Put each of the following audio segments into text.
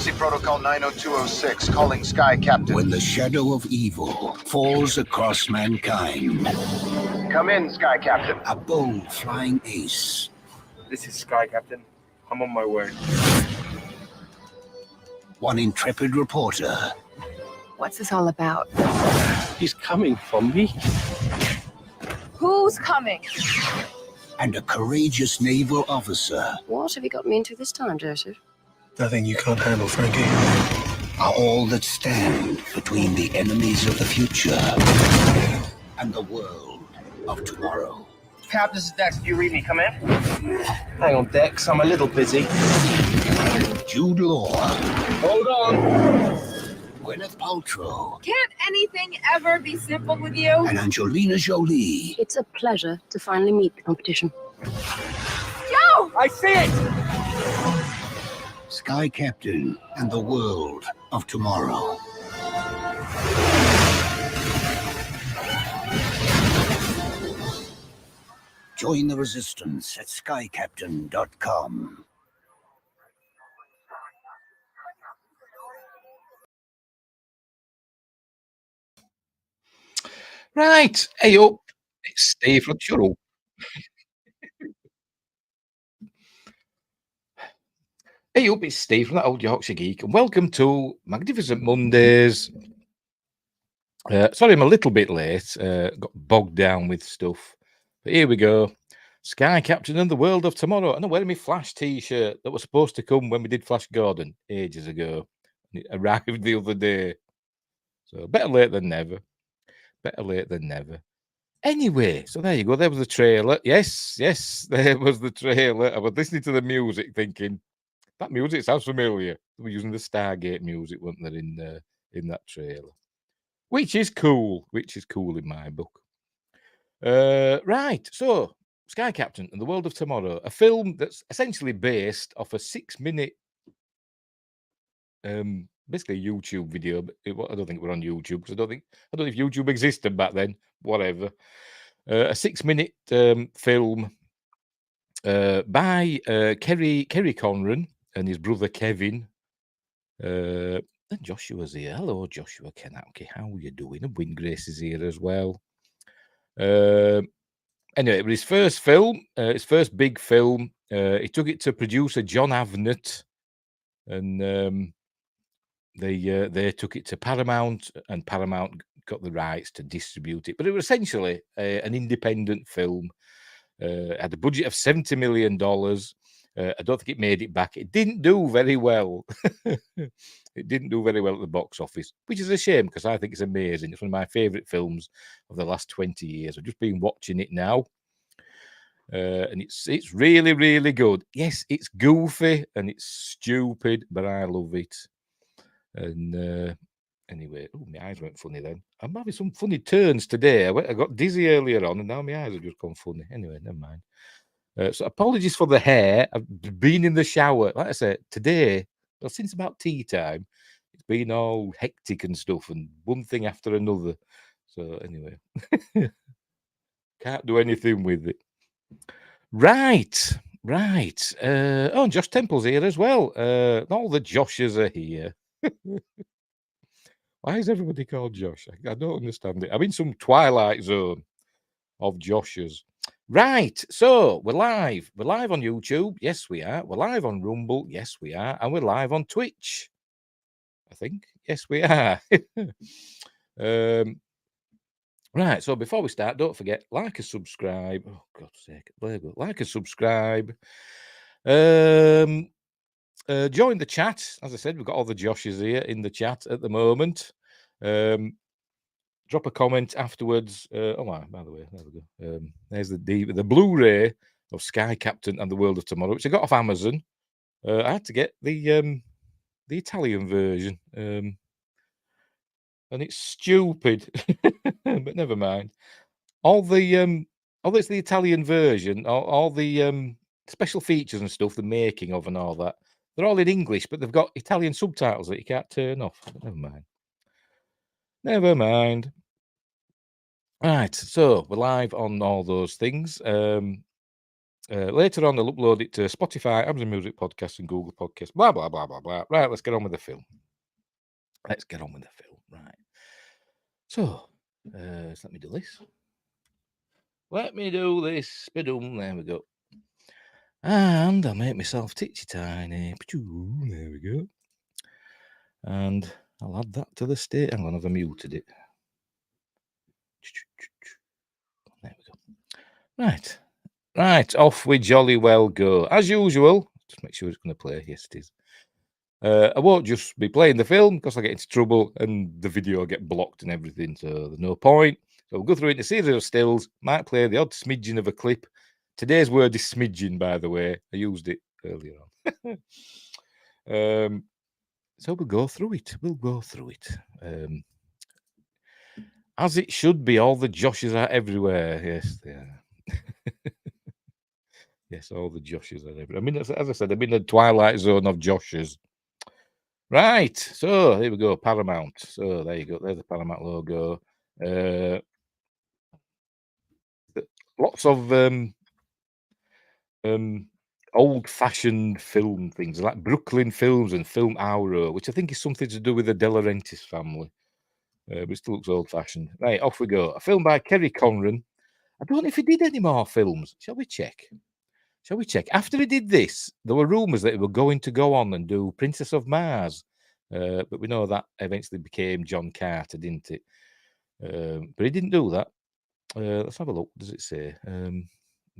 Emergency Protocol 90206, calling Sky Captain. When the shadow of evil falls across mankind, Come in, Sky Captain. a bold flying ace. This is Sky Captain. I'm on my way. One intrepid reporter. What's this all about? He's coming for me. Who's coming? And a courageous naval officer. What have you got me into this time, Joseph? Nothing you can't handle, Frankie. Are all that stand between the enemies of the future and the world of tomorrow. Cap, this is Dex. Do you read me? Come in. Hang on, Dex. I'm a little busy. Jude Law. Hold on. Gwyneth Paltrow. Can't anything ever be simple with you? And Angelina Jolie. It's a pleasure to finally meet the competition. Yo! I see it! Sky Captain and the world of tomorrow. Join the resistance at skycaptain.com. Right, hey up, it's Steve from Churro. Hey up, it's Steve from that old Yorkshire Geek, and welcome to Magnificent Mondays. Sorry, I'm a little bit late. Got bogged down with stuff, but here we go. Sky Captain and the World of Tomorrow, and I'm wearing my Flash T-shirt that was supposed to come when we did Flash Gordon ages ago. And it arrived the other day, so better late than never. Better late than never. Anyway, so there you go. There was the trailer. Yes, there was the trailer. I was listening to the music thinking, that music sounds familiar. They were using the Stargate music, weren't they, in that trailer? Which is cool. In my book. Right, so Sky Captain and the World of Tomorrow, a film that's essentially based off a 6-minute basically a YouTube video, but I don't think we're on YouTube because I don't know if YouTube existed back then. Whatever, a 6-minute film by Kerry Conran and his brother Kevin. And Joshua's here. Hello, Joshua Kenaki. How are you doing? And Win Grace is here as well. Anyway, it was his first film, his first big film. He took it to producer John Avnet, and they took it to Paramount, and Paramount got the rights to distribute it. But it was essentially an independent film. Had a budget of $70 million. I don't think it made it back. It didn't do very well. It didn't do very well at the box office, which is a shame because I think it's amazing. It's one of my favourite films of the last 20 years. I've just been watching it now. And it's really, really good. Yes, it's goofy and it's stupid, but I love it. And anyway, my eyes went funny then. I'm having some funny turns today. I got dizzy earlier on, and now my eyes have just gone funny. Anyway, never mind. So apologies for the hair. I've been in the shower. Like I said, today, well, since about tea time, it's been all hectic and stuff, and one thing after another. So anyway, can't do anything with it. Right. Oh, and Josh Temple's here as well. All the Joshes are here. Why is everybody called Josh? I don't understand it. I'm in some twilight zone of Joshes. Right, so we're live. We're live on YouTube. Yes, we are. We're live on Rumble. Yes, we are. And we're live on Twitch. I think. Yes, we are. Right, so before we start, don't forget, like and subscribe. Oh, God's sake. There we go. Like and subscribe. Join the chat. As I said, we've got all the Joshes here in the chat at the moment. Drop a comment afterwards. By the way, there we go. There's the Blu-ray of Sky Captain and the World of Tomorrow, which I got off Amazon. I had to get the Italian version, and it's stupid, but never mind. Although it's the Italian version, all the special features and stuff, the making of and all that, they're all in English, but they've got Italian subtitles that you can't turn off. But never mind. Never mind. Right, so we're live on all those things. Later on, they'll upload it to Spotify, Amazon Music Podcasts, and Google Podcasts. Blah blah blah blah blah. Right, let's get on with the film. Right. So, let me do this. Let me do this. Ba-dum, there we go. And I'll make myself titchy tiny. There we go. And I'll add that to the state. Hang on, I've muted it. There we go. Right, off we jolly well go. As usual, just make sure it's going to play. Yes, it is. I won't just be playing the film because I get into trouble and the video will get blocked and everything, so there's no point. So we'll go through it in a series of stills, might play the odd smidgen of a clip. Today's word is smidgen, by the way. I used it earlier on. So we'll go through it. As it should be, all the Joshes are everywhere. Yes, they are. Yes, all the Joshes are everywhere. I mean, as I said, I'm in the twilight zone of Joshes. Right, so here we go, Paramount. So there you go, there's the Paramount logo. Lots of old-fashioned film things, like Brooklyn Films and Film Auro, which I think is something to do with the De Laurentiis family. But it still looks old-fashioned. Right, off we go. A film by Kerry Conran. I don't know if he did any more films. Shall we check? After he did this, there were rumours that he were going to go on and do Princess of Mars. But we know that eventually became John Carter, didn't it? But he didn't do that. Let's have a look. Does it say? When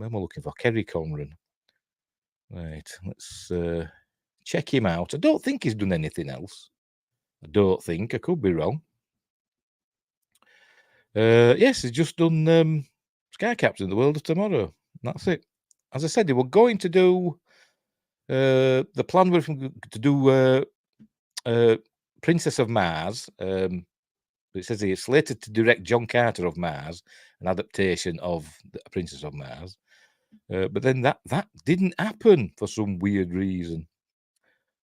am I looking for? Kerry Conran. Right, let's check him out. I don't think he's done anything else. I don't think. I could be wrong. Yes, he's just done Sky Captain, The World of Tomorrow. That's it. As I said, they were going to do. The plan was to do Princess of Mars. It says here slated to direct John Carter of Mars, an adaptation of the Princess of Mars. But then that didn't happen for some weird reason.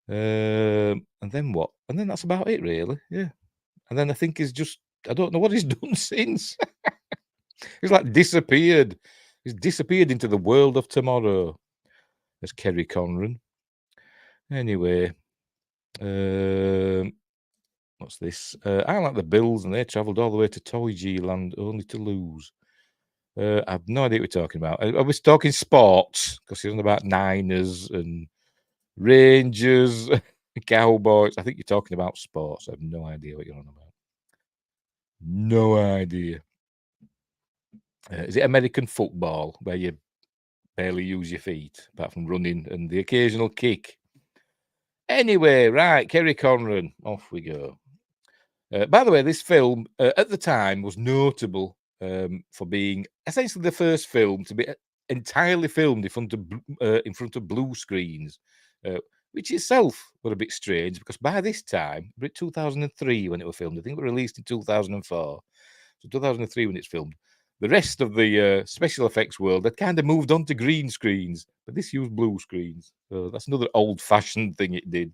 And then what? And then that's about it, really. Yeah. And then I think I don't know what he's done since. He's like disappeared. He's disappeared into the world of tomorrow. As Kerry Conran. Anyway, what's this? I like the Bills, and they travelled all the way to TOYG land only to lose. I have no idea what we're talking about. I was talking sports because he's on about Niners and Rangers, Cowboys. I think you're talking about sports. I have no idea what you're on about. No idea. Is it American football where you barely use your feet apart from running and the occasional kick? Anyway, right, Kerry Conran, off we go. By the way, this film at the time was notable for being essentially the first film to be entirely filmed in front of blue screens, which itself were a bit strange because by this time, about 2003 when it was filmed, I think it was released in 2004. So 2003 when it's filmed. The rest of the special effects world had kind of moved on to green screens, but this used blue screens. So that's another old-fashioned thing it did.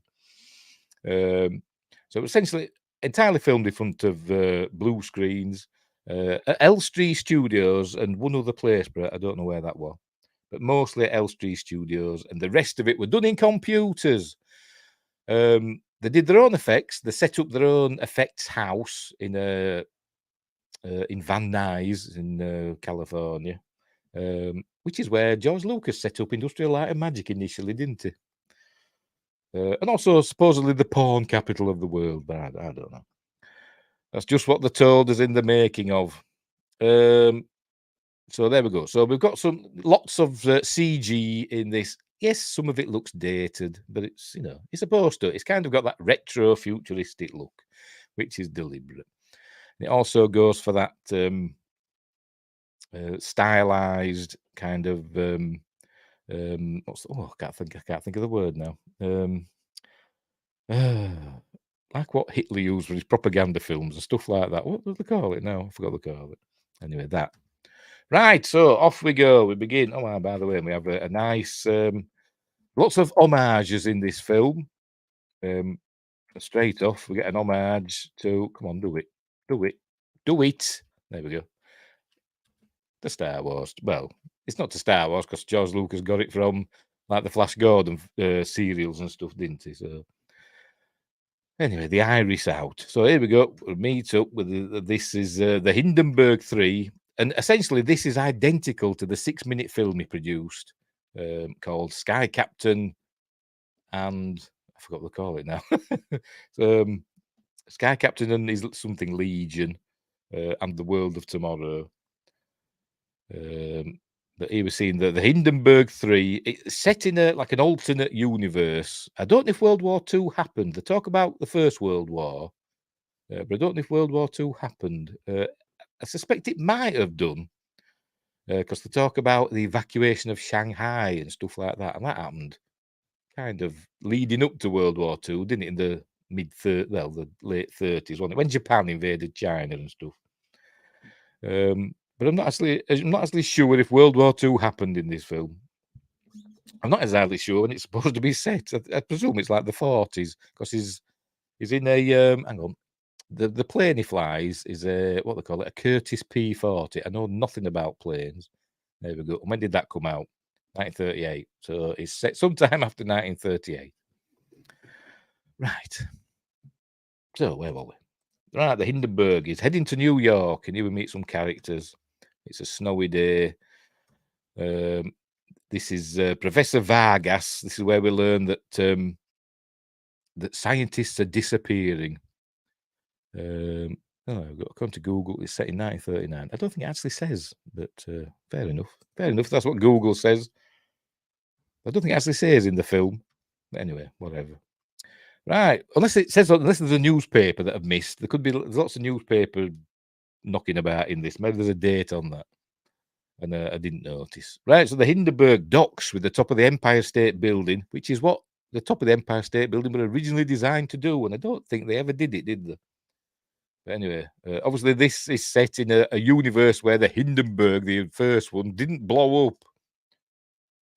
So essentially entirely filmed in front of blue screens at Elstree Studios and one other place, but I don't know where that was. But mostly at Elstree Studios, and the rest of it were done in computers. They did their own effects. They set up their own effects house in Van Nuys in California, which is where George Lucas set up Industrial Light and Magic initially, didn't he? And also supposedly the porn capital of the world, but I don't know. That's just what they told us in the making of. So there we go. So we've got lots of CG in this. Yes, some of it looks dated, but it's it's supposed to. It's kind of got that retro futuristic look, which is deliberate. It also goes for that stylized kind of I can't think of the word now. Like what Hitler used for his propaganda films and stuff like that. What do they call it now? I forgot what they call it. Anyway, that. Right, so off we go. We begin. Oh, by the way, we have a nice, lots of homages in this film. Straight off, we get an homage to, come on, do it. There we go. The Star Wars. Well, It's not to Star Wars because George Lucas got it from like the Flash Gordon serials and stuff, didn't he? So anyway, the iris out. So here we go. We'll meet up with this is the Hindenburg 3, and essentially this is identical to the 6-minute film he produced called Sky Captain, and I forgot what they call it now. Sky Captain and his something Legion, and the World of Tomorrow. But here we're seeing the Hindenburg 3. It's set in like an alternate universe. I don't know if World War II happened. They talk about the First World War, but I don't know if World War II happened. I suspect it might have done, because they talk about the evacuation of Shanghai and stuff like that, and that happened kind of leading up to World War II, didn't it? In the the late 30s, wasn't it? When Japan invaded China and stuff. But I'm not actually sure if World War II happened in this film. I'm not exactly sure when it's supposed to be set. I presume it's like the 40s because he's in a hang on. The plane he flies is a what they call it, a Curtiss P-40. I know nothing about planes. There we go. When did that come out? 1938. So it's set sometime after 1938. Right. So where were we? Right, the Hindenburg is heading to New York, and here we meet some characters. It's a snowy day. This is Professor Vargas. This is where we learn that that scientists are disappearing. I've got to come to Google. It's set in 1939. I don't think it actually says, but fair enough. Fair enough. That's what Google says. I don't think it actually says in the film. But anyway, whatever. Right. Unless there's a newspaper that I've missed. There's lots of newspaper knocking about in this. Maybe there's a date on that. And I didn't notice. Right, so the Hindenburg docks with the top of the Empire State Building, which is what the top of the Empire State Building were originally designed to do, and I don't think they ever did it, did they? But anyway, obviously this is set in a universe where the Hindenburg, the first one, didn't blow up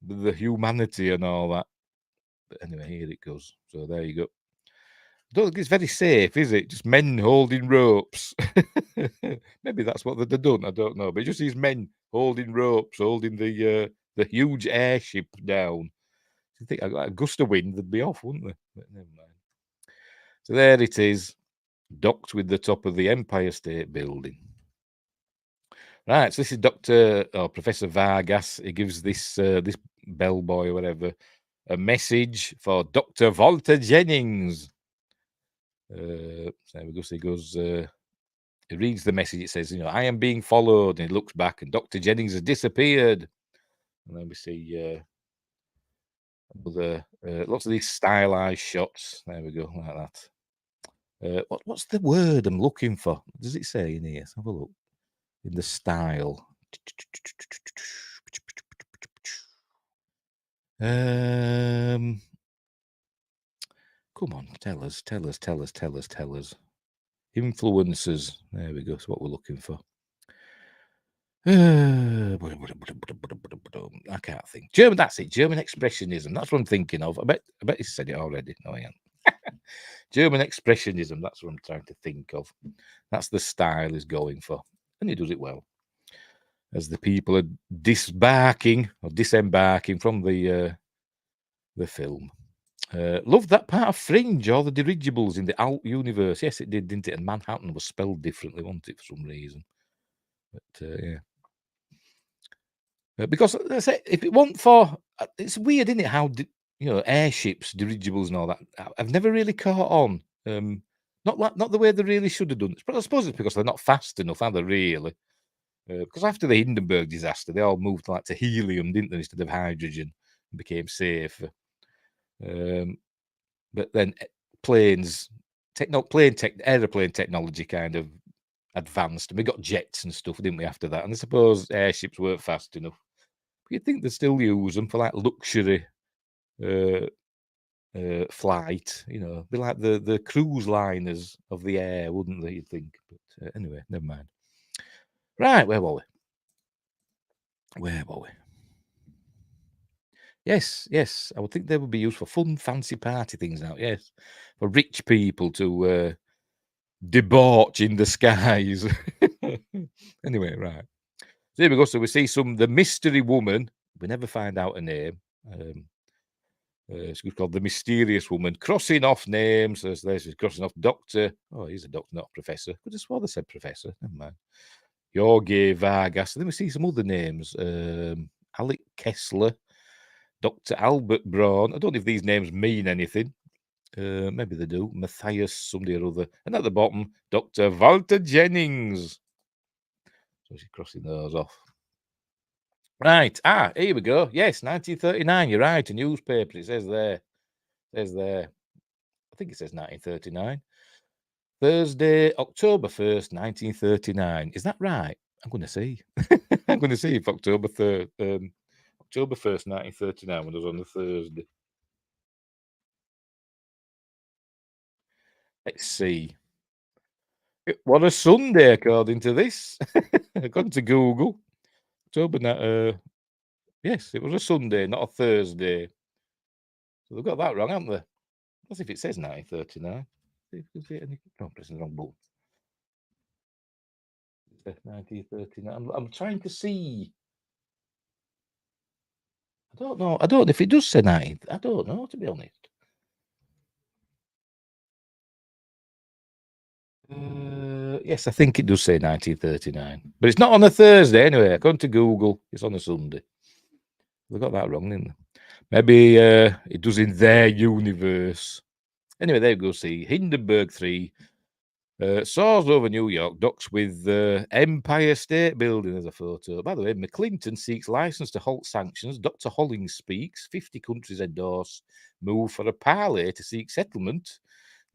with the humanity and all that. But anyway, here it goes. So there you go. I don't think it's very safe, is it? Just men holding ropes. Maybe that's what they've done. I don't know. But just these men holding ropes, holding the huge airship down. I think a gust of wind, they'd be off, wouldn't they? But never mind. So there it is, docked with the top of the Empire State Building. Right, so this is Professor Vargas. He gives this bellboy or whatever a message for Dr. Walter Jennings. So there we go. So he goes, he reads the message. It says, I am being followed. And he looks back, and Dr. Jennings has disappeared. And then we see lots of these stylized shots. There we go, like that. What's the word I'm looking for? What does it say in here? Let's have a look. In the style. Come on, tell us. Influencers. There we go. That's what we're looking for. I can't think. German, that's it. German expressionism. That's what I'm thinking of. I bet you said it already. No, I am. German expressionism. That's what I'm trying to think of. That's the style he's going for. And he does it well. As the people are disembarking from the film. Loved that part of Fringe, all the dirigibles in the alt universe. Yes, it did, didn't it? And Manhattan was spelled differently, wasn't it, for some reason? But yeah. Because if it weren't for, it's weird, isn't it? How airships, dirigibles, and all that. I've never really caught on. Not the way they really should have done. But I suppose it's because they're not fast enough, are they? Really? Because after the Hindenburg disaster, they all moved to helium, didn't they, instead of hydrogen, and became safer. But then planes, aeroplane technology kind of advanced, and we got jets and stuff, didn't we? After that, and I suppose airships weren't fast enough. But you'd think they still use them for luxury flight, be like the cruise liners of the air, wouldn't they? You'd think. But anyway, never mind. Right, where were we? Yes. I would think they would be used for fun, fancy party things now. Yes, for rich people to debauch in the skies. Anyway, right. So here we go. So we see the mystery woman. We never find out her name. She's called the mysterious woman, crossing off names. She's crossing off doctor. Oh, he's a doctor, not a professor. Could have sworn they said professor. Never mind. Jorge Vargas. And then we see some other names. Alec Kessler, Dr. Albert Braun. I don't know if these names mean anything. Maybe they do. Matthias, somebody or other. And at the bottom, Dr. Walter Jennings. So she's crossing those off. Right. Here we go. Yes, 1939. You're right. A newspaper. It says there. I think it says 1939. Thursday, October 1st, 1939. Is that right? I'm going to see. I'm going to see if October 1st, 1939, when it was on a Thursday. Let's see. It was a Sunday, according to this. According to Google. October, yes, it was a Sunday, not a Thursday. So they've got that wrong, haven't they? As if it says 1939. No, pressing the wrong button. 1939. I'm trying to see. I don't know. I don't know if it does say 19. I don't know, to be honest. Yes, I think it does say 1939. But it's not on a Thursday anyway. According to Google, it's on a Sunday. They got that wrong, didn't they? Maybe it does in their universe. Anyway, there you go. See, Hindenburg 3 soars over New York, docks with Empire State Building. There's a photo. By the way, McClinton seeks license to halt sanctions. Dr. Hollings speaks. 50 countries endorse move for a parley to seek settlement.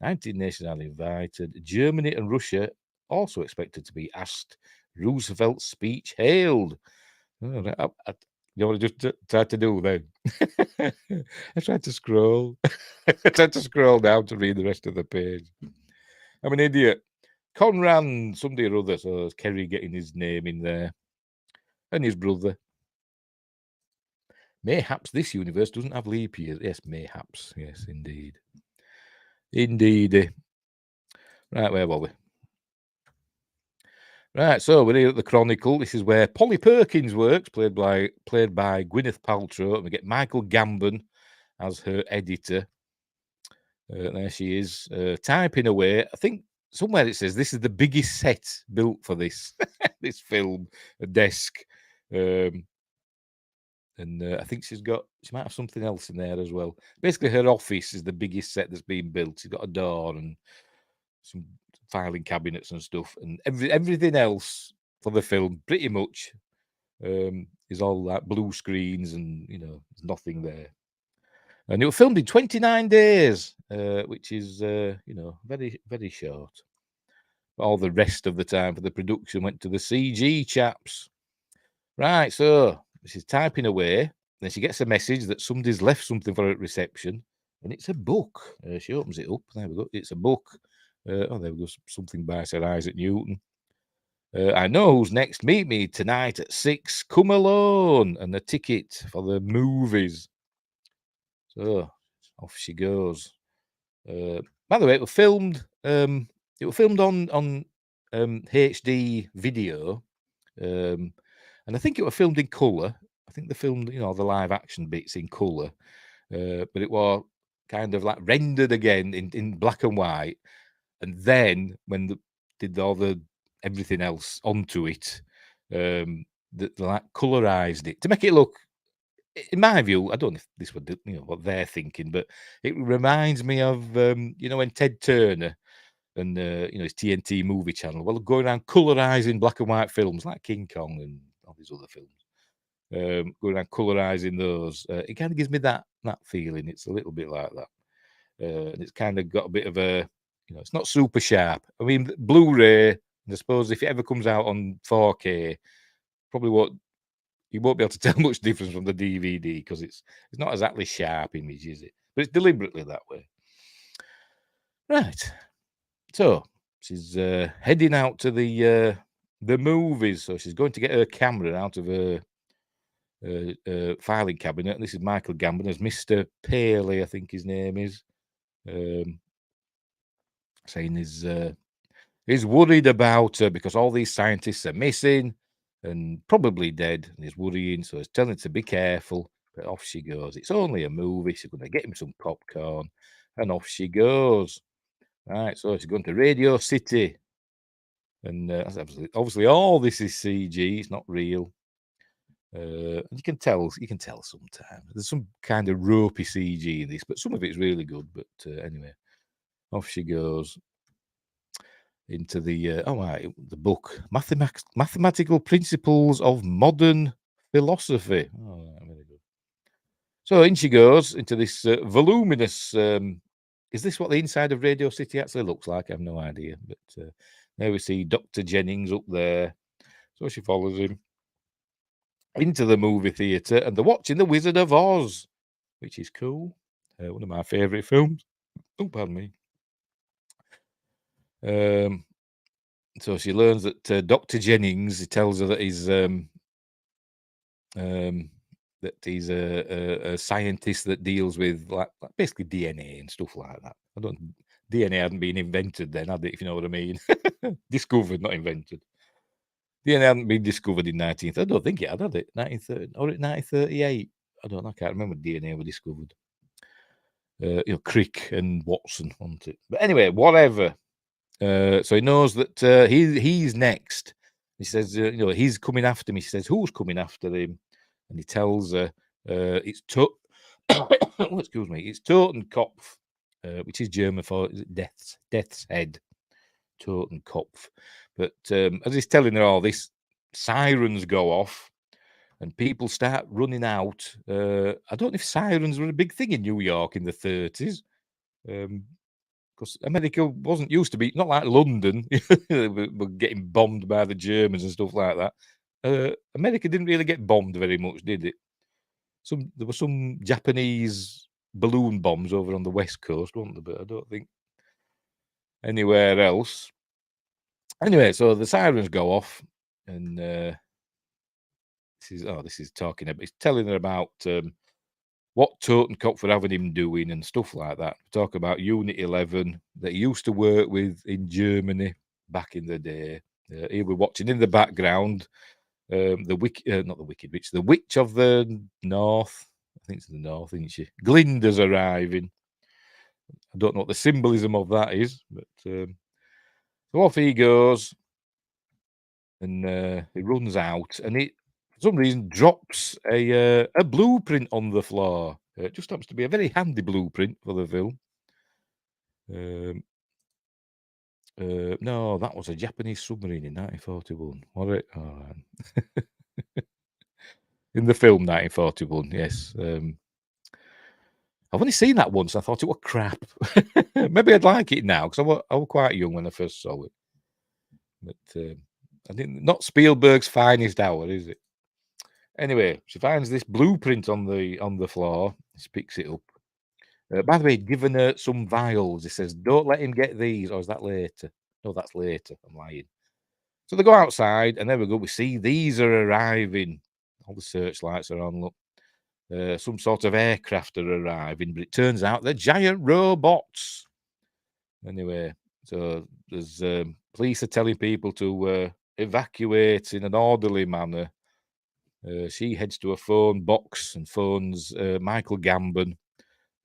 19 nations are invited. Germany and Russia also expected to be asked. Roosevelt's speech hailed. Oh, you know what I just tried to do then? I tried to scroll. I tried to scroll down to read the rest of the page. I'm an idiot. Conran, somebody or other. So there's Kerry getting his name in there. And his brother. Mayhaps this universe doesn't have leap years. Yes, mayhaps. Yes, indeed. Indeed. Right, where were we? Right, so we're here at the Chronicle. This is where Polly Perkins works, played by Gwyneth Paltrow, and we get Michael Gambon as her editor. There she is, typing away. I think somewhere it says this is the biggest set built for this this film, a desk, and I think she might have something else in there as well. Basically, her office is the biggest set that's been built. She's got a door and some filing cabinets and stuff, and everything else for the film pretty much is all that blue screens, and there's nothing there. And it was filmed in 29 days, which is very, very short. All the rest of the time for the production went to the CG chaps. Right, so she's typing away, then she gets a message that somebody's left something for her at reception, and it's a book. She opens it up. There we go. It's a book. There we go. Something by Sir Isaac Newton. I know who's next. Meet me tonight at 6. Come alone, and a ticket for the movies. So off she goes. By the way, it was filmed. It was filmed on HD video, and I think it was filmed in colour. I think they filmed, the live action bits in colour, but it was kind of like rendered again in black and white. And then when they did all everything else onto it, they like colorized it to make it look, in my view, I don't know if this would, what they're thinking, but it reminds me of, when Ted Turner and, his TNT movie channel, well, going around colorizing black and white films like King Kong and all these other films, going around colorizing those. It kind of gives me that feeling. It's a little bit like that. And it's kind of got a bit of a, it's not super sharp. I mean, Blu-ray, I suppose if it ever comes out on 4K, you won't be able to tell much difference from the DVD because it's not exactly sharp image, is it? But it's deliberately that way. Right. So she's heading out to the movies. So she's going to get her camera out of her filing cabinet. And this is Michael Gambon as Mr. Paley, I think his name is. Saying he's worried about her because all these scientists are missing, and probably dead, and he's worrying, so he's telling her to be careful, but off she goes. It's only a movie. She's going to get him some popcorn, and off she goes. Right, so she's going to Radio City, and that's obviously all this is CG. It's not real. You can tell sometimes there's some kind of ropey CG in this, but some of it's really good. But anyway, off she goes into the the book Mathematical Principles of Modern Philosophy. Oh, very good. So in she goes into this voluminous. Is this what the inside of Radio City actually looks like? I have no idea. But now we see Dr. Jennings up there. So she follows him into the movie theatre, and they're watching The Wizard of Oz, which is cool. One of my favourite films. Oh, pardon me. So she learns that Dr. Jennings, he tells her that he's a scientist that deals with like basically DNA and stuff like that. DNA hadn't been invented then, had it? If you know what I mean. Discovered, not invented. DNA hadn't been discovered in 19th. I don't think it had it? 1930 or 1938. I don't know. I can't remember DNA were discovered. Crick and Watson, wasn't it? But anyway, whatever. So he knows that he's next. He says, he's coming after me. He says, who's coming after him? And he tells her, it's excuse me, it's Totenkopf, which is German for death's head. Totenkopf. But as he's telling her all this, sirens go off and people start running out. I don't know if sirens were a big thing in New York in the 30s. Because America wasn't used to be, not like London, we're getting bombed by the Germans and stuff like that. America didn't really get bombed very much, did it? There were some Japanese balloon bombs over on the West Coast, weren't there? But I don't think anywhere else. Anyway, so the sirens go off, and this is talking about, it's telling her about what Totenkopf were having him doing and stuff like that. Talk about Unit 11 that he used to work with in Germany back in the day. He was watching in the background not the Wicked Witch, the Witch of the North. I think it's the North, isn't she? Glinda's arriving. I don't know what the symbolism of that is, but so off he goes, and he runs out, and he, for some reason, drops a blueprint on the floor. It just happens to be a very handy blueprint for the film. No, that was a Japanese submarine in 1941. Was it? Oh, in the film 1941, yes. I've only seen that once. I thought it was crap. Maybe I'd like it now because I was quite young when I first saw it. But I didn't. Not Spielberg's finest hour, is it? Anyway, she finds this blueprint on the floor. She picks it up. By the way, given her some vials. He says, "Don't let him get these." Or is that later? No, that's later. I'm lying. So they go outside, and there we go. We see these are arriving. All the searchlights are on. Look, some sort of aircraft are arriving, but it turns out they're giant robots. Anyway, so there's police are telling people to evacuate in an orderly manner. She heads to a phone box and phones Michael Gambon.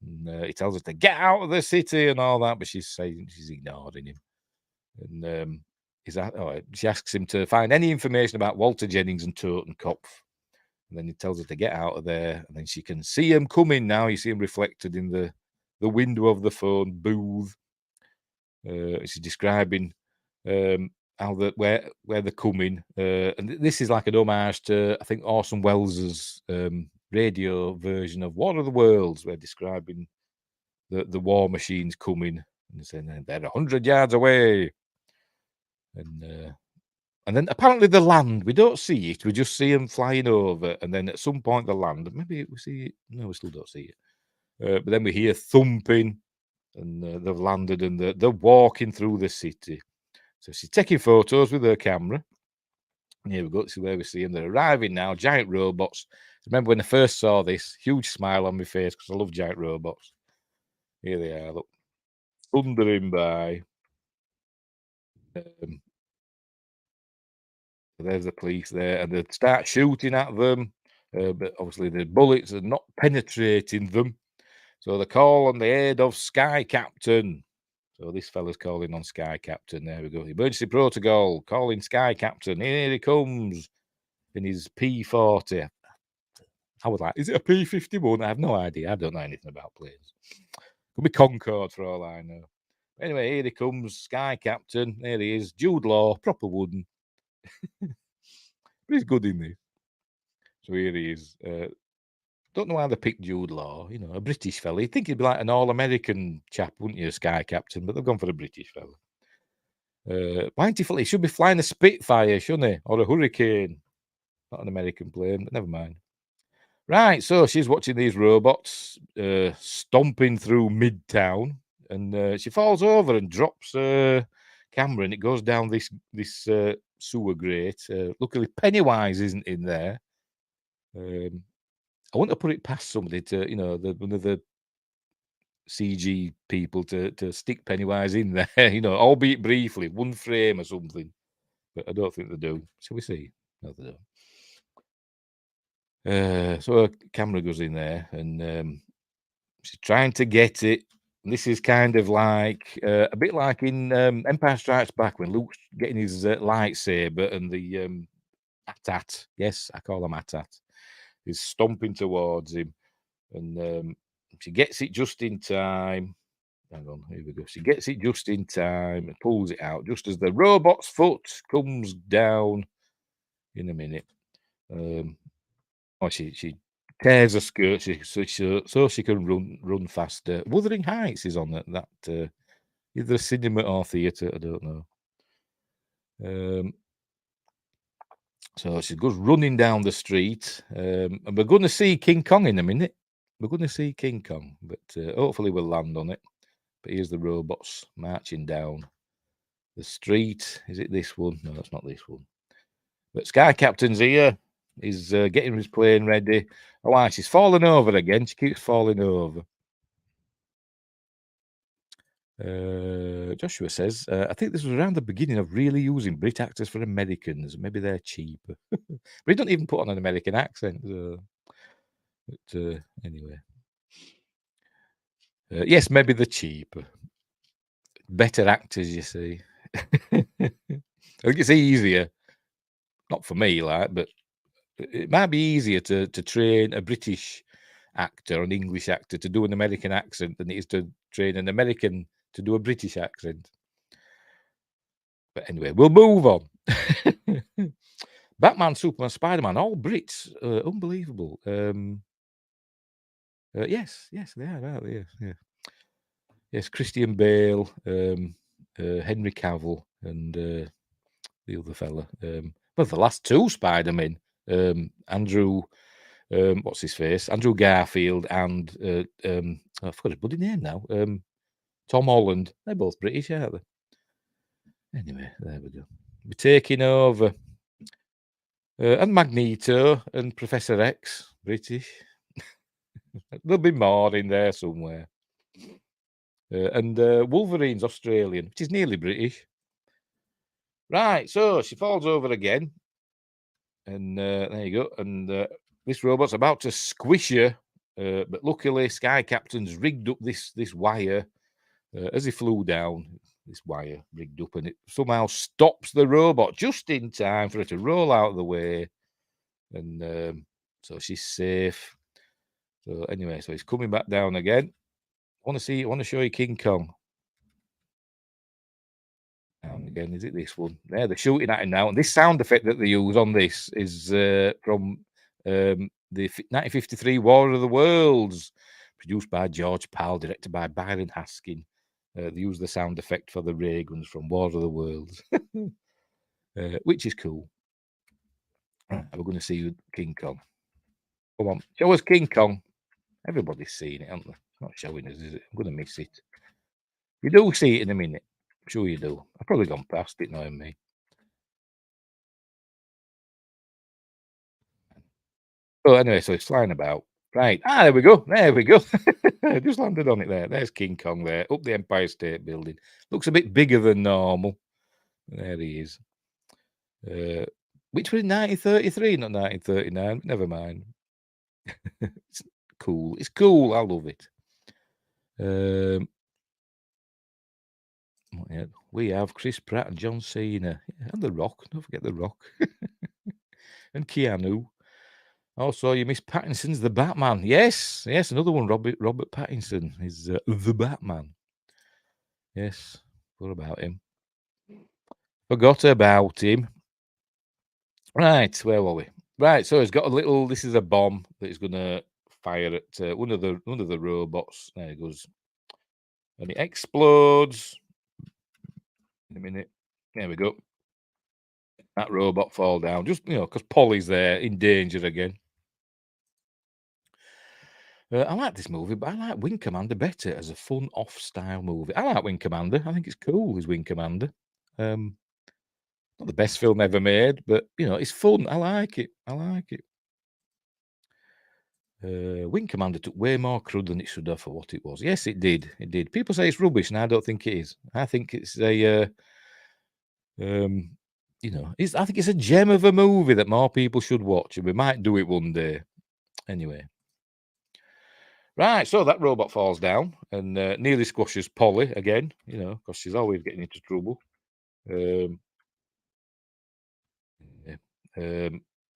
And, he tells her to get out of the city and all that, but she's saying she's ignoring him. And she asks him to find any information about Walter Jennings and Totenkopf. And then he tells her to get out of there, and then she can see him coming now. You see him reflected in the window of the phone booth. She's describing how where they're coming, and this is like an homage to, I think, Orson Welles' radio version of War of the Worlds. We're describing the war machines coming and saying they're 100 yards away, and then apparently the land, we don't see it, we just see them flying over, and then at some point the land, maybe we see it, no, we still don't see it, but then we hear thumping, and they've landed, and they're walking through the city. So she's taking photos with her camera. And here we go. This is where we see them. They're arriving now, giant robots. Remember when I first saw this, huge smile on my face because I love giant robots. Here they are, look, thundering by. There's the police there, and they start shooting at them, but obviously the bullets are not penetrating them. So they call on the aid of Sky Captain. So this fella's calling on Sky Captain. There we go. Emergency protocol, calling Sky Captain. Here he comes in his P40. I was like, is it a P51? I have no idea. I don't know anything about planes. Could be Concorde for all I know. Anyway, here he comes, Sky Captain. There he is. Jude Law, proper wooden. But he's good in this. So here he is. Don't know why they picked Jude Law, you know, a British fella. You'd think he'd be like an all-American chap, wouldn't you, Sky Captain? But they've gone for a British fella. Why ain't he should be flying a Spitfire, shouldn't he? Or a Hurricane. Not an American plane, but never mind. Right, so she's watching these robots stomping through Midtown, and she falls over and drops camera, and it goes down this sewer grate. Luckily, Pennywise isn't in there. I want to put it past somebody to, you know, one of the CG people to stick Pennywise in there, you know, albeit briefly, one frame or something. But I don't think they do. Shall we see? No, they don't. So a camera goes in there, and she's trying to get it. This is kind of like a bit like in Empire Strikes Back when Luke's getting his lightsaber, and the AT-AT, yes, I call them AT-AT, is stomping towards him, and she gets it just in time. Hang on, here we go. She gets it just in time and pulls it out just as the robot's foot comes down in a minute. She tears her skirt so she can run faster. Wuthering Heights is on that either a cinema or theatre, I don't know. So she goes running down the street, and we're going to see King Kong in a minute. We're going to see King Kong, but hopefully we'll land on it. But here's the robots marching down the street. Is it this one? No, that's not this one. But Sky Captain's here. He's getting his plane ready. Oh, she's falling over again. She keeps falling over. Joshua says, I think this was around the beginning of really using Brit actors for Americans. Maybe they're cheaper. But he don't even put on an American accent. But anyway. Yes, maybe they're cheaper. Better actors, you see. I think it's easier. Not for me, like, but it might be easier to train a British actor, an English actor, to do an American accent than it is to train an American to do a British accent. But anyway, we'll move on. Batman, Superman, Spider-Man, all Brits. Unbelievable. Yes, they are. Yeah. Yes, Christian Bale, Henry Cavill, and the other fella. Well, the last two Spider-Men, Andrew, what's his face? Andrew Garfield and I forgot his bloody name now. Tom Holland. They're both British, aren't they? Anyway, there we go. We're taking over. And Magneto and Professor X, British. There'll be more in there somewhere. And Wolverine's Australian, which is nearly British. Right, so she falls over again. And there you go. And this robot's about to squish her. But luckily, Sky Captain's rigged up this wire as he flew down. This wire rigged up, and it somehow stops the robot just in time for her to roll out of the way. And so she's safe. So anyway, so he's coming back down again. I want to show you King Kong. Down again, is it this one? Yeah, they're shooting at him now. And this sound effect that they use on this is from the 1953 War of the Worlds, produced by George Powell, directed by Byron Haskin. They use the sound effect for the ray guns from War of the Worlds, which is cool. Right, we're going to see King Kong. Come on, show us King Kong. Everybody's seen it, haven't they? It's not showing us, is it? I'm going to miss it. You do see it in a minute. I'm sure you do. I've probably gone past it, knowing me. Oh, anyway, so it's flying about. Right. There we go. Just landed on it there. There's King Kong there, up the Empire State Building. Looks a bit bigger than normal. There he is. which was in 1933, not 1939. Never mind. It's cool. It's cool. I love it. Yeah, we have Chris Pratt and John Cena and The Rock. Don't forget The Rock and Keanu. Also, you miss Pattinson's The Batman. Yes, another one. Robert Pattinson is the Batman. Yes, what about him? Forgot about him. Right, where were we? Right, so he's got a little. This is a bomb that he's going to fire at one of the robots. There it goes, and it explodes. In a minute, there we go. That robot fall down, just because Polly's there in danger again. I like this movie, but I like Wing Commander better as a fun off-style movie. I like Wing Commander. I think it's cool as Wing Commander. Not the best film ever made, but it's fun. I like it. Wing Commander took way more crud than it should have for what it was. Yes, it did. It did. People say it's rubbish, and I don't think it is. I think it's a, I think it's a gem of a movie that more people should watch, and we might do it one day. Anyway. Right, so that robot falls down and nearly squashes Polly again, because she's always getting into trouble.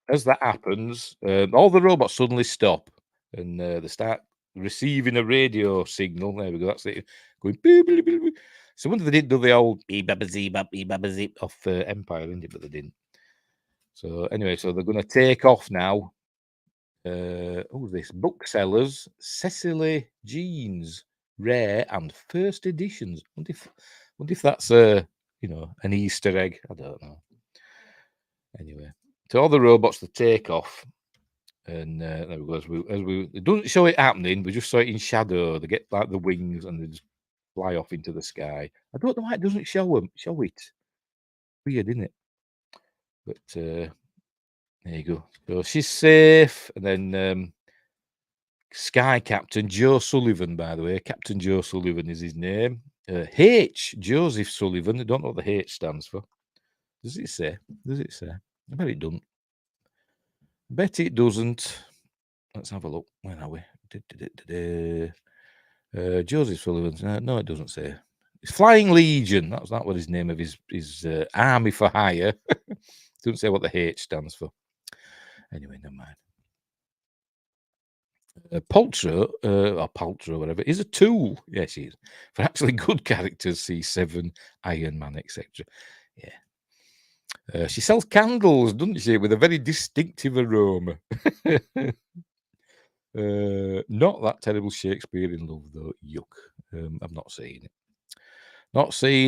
As that happens, all the robots suddenly stop and they start receiving a radio signal. There we go. That's it. Going beep, beep, beep, beep. So wonder they didn't do the old beep, baba, zee, off Empire, didn't it? But they didn't. So anyway, so they're going to take off now. Who's this? Booksellers, Cecily Jeans, rare and first editions. Wonder if that's an Easter egg. I don't know. Anyway, so all the robots to take off, and there we go. As we it doesn't show it happening. We just saw it in shadow. They get like the wings and they just fly off into the sky. I don't know why it doesn't show it. Weird, isn't it? But there you go. So she's safe, and then Sky Captain Joe Sullivan, by the way, Captain Joe Sullivan is his name. Joseph Sullivan. I don't know what the H stands for. Does it say? I bet it doesn't. Let's have a look. Where are we? Joseph Sullivan. No, it doesn't say. It's Flying Legion. That's not what his name of his army for hire. Doesn't say what the H stands for. Anyway, never mind. Paltrow, or Paltrow, whatever, is a tool. Yes, he is. For actually good characters, C7, Iron Man, etc. Yeah. She sells candles, doesn't she, with a very distinctive aroma. Not that terrible Shakespeare in Love, though. Yuck. I've not seen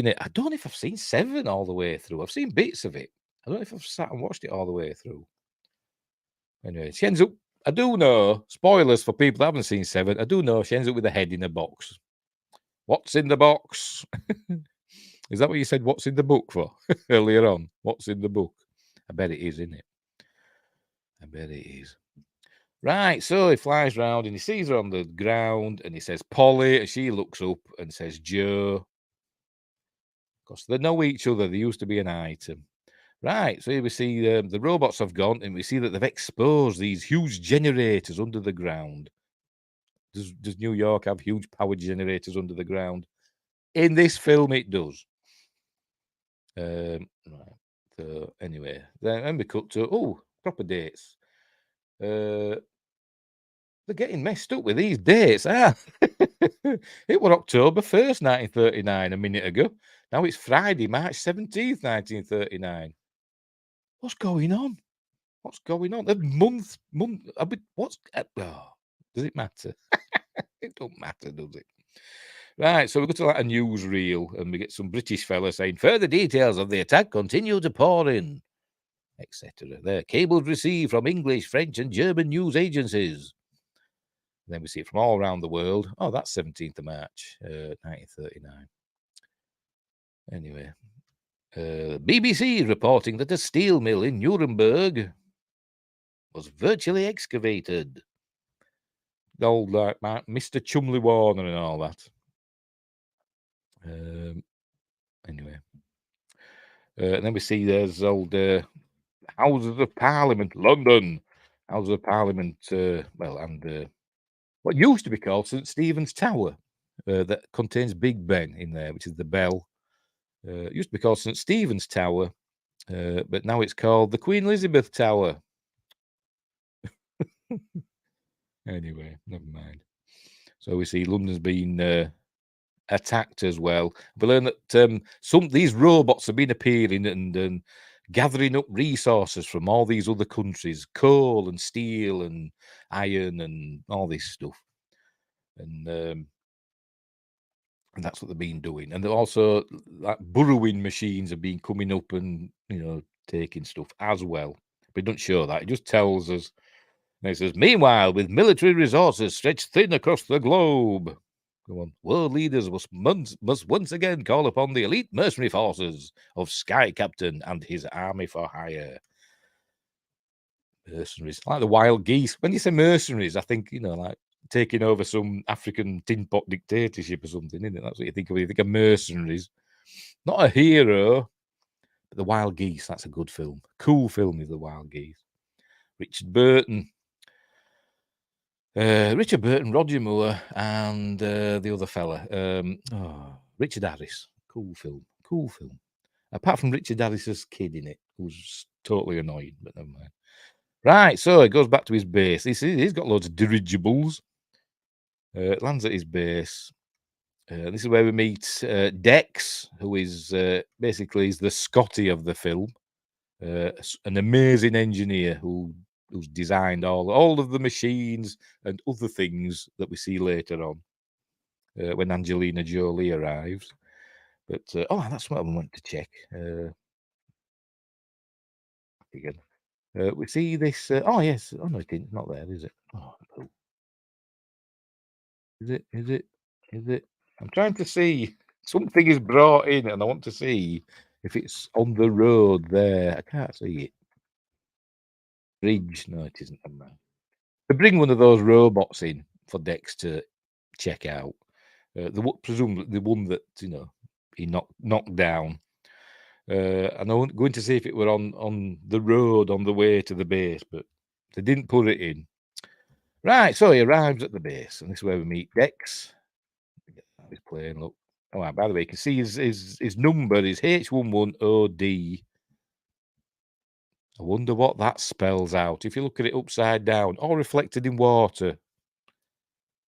it. I don't know if I've seen 7 all the way through. I've seen bits of it. I don't know if I've sat and watched it all the way through. Anyway, she ends up, I do know, spoilers for people that haven't seen 7, I do know she ends up with a head in a box. What's in the box? Is that what you said, what's in the book for earlier on? What's in the book? I bet it is, isn't it? I bet it is. Right, so he flies round and he sees her on the ground and he says, Polly, and she looks up and says, Joe. Because they know each other, they used to be an item. Right, so here we see the robots have gone and we see that they've exposed these huge generators under the ground. Does New York have huge power generators under the ground? In this film, it does. Right. So anyway, then we cut to proper dates. They're getting messed up with these dates. It was October 1st, 1939, a minute ago. Now it's Friday, March 17th, 1939. What's going on? A month. Does it matter? It don't matter, does it? Right, so we go to like a newsreel and we get some British fella saying further details of the attack continue to pour in, etc. There, cables received from English, French, and German news agencies. Then we see it from all around the world. Oh, that's 17th of March, 1939. Anyway, BBC reporting that a steel mill in Nuremberg was virtually excavated. Old like Mr. Chumley Warner and all that. Anyway, and then we see there's old Houses of Parliament, London. Houses of Parliament, and what used to be called St. Stephen's Tower, that contains Big Ben in there, which is the bell. It used to be called St. Stephen's Tower, but now it's called the Queen Elizabeth Tower. Anyway, never mind. So we see London's been attacked as well. We learn that these robots have been appearing and gathering up resources from all these other countries, coal and steel and iron and all this stuff. And that's what they've been doing. And they're also, like, burrowing machines have been coming up and, taking stuff as well. But it doesn't show that. It just tells us. And it says, meanwhile, with military resources stretched thin across the globe, go on, world leaders must once again call upon the elite mercenary forces of Sky Captain and his army for hire. Mercenaries, like the wild geese. When you say mercenaries, I think, like taking over some African tin pot dictatorship or something, isn't it? That's what you think of when you think of mercenaries. Not a hero, but the wild geese. That's a good film. Cool film is the wild geese. Richard Burton, Roger Moore, and the other fella, Richard Harris. Cool film. Apart from Richard Harris's kid in it, who's totally annoying, but never mind. Right, so it goes back to his base. He's got loads of dirigibles. Lands at his base. This is where we meet Dex, who is basically the Scotty of the film. An amazing engineer who's designed all of the machines and other things that we see later on when Angelina Jolie arrives. But that's what I want to check. Again, we see this. Yes. Oh no, it's not there, is it? Oh, no. Is it? Is it? I'm trying to see. Something is brought in, and I want to see if it's on the road there. I can't see it. Bridge. No, it isn't. To bring one of those robots in for Dex to check out. Presumably the one that he knocked down. And I was going to see if it were on the road on the way to the base, but they didn't put it in. Right, so he arrives at the base, and this is where we meet Dex. He's playing. Look. Oh, by the way, you can see his number is H11OD. I wonder what that spells out. If you look at it upside down or reflected in water,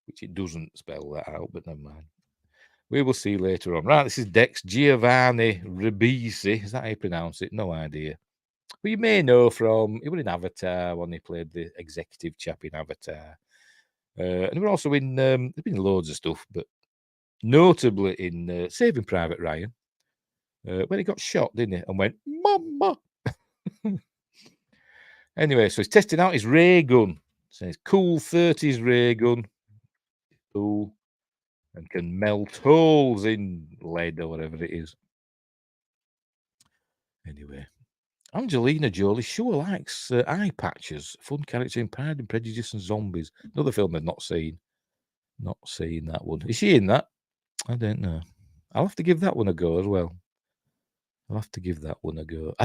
which it doesn't spell that out, but never mind. We will see later on. Right, this is Dex Giovanni Ribisi. Is that how you pronounce it? No idea. But you may know from, he was in Avatar when he played the executive chap in Avatar. And he was also in, there's been loads of stuff, but notably in Saving Private Ryan, when he got shot, didn't he? And went, Mama! Anyway, so he's testing out his ray gun. So it's cool 30s ray gun. Cool. And can melt holes in lead or whatever it is. Anyway, Angelina Jolie sure likes eye patches. Fun character in Pride and Prejudice and Zombies. Another film I've not seen. Not seen that one. Is she in that? I don't know. I'll have to give that one a go as well. I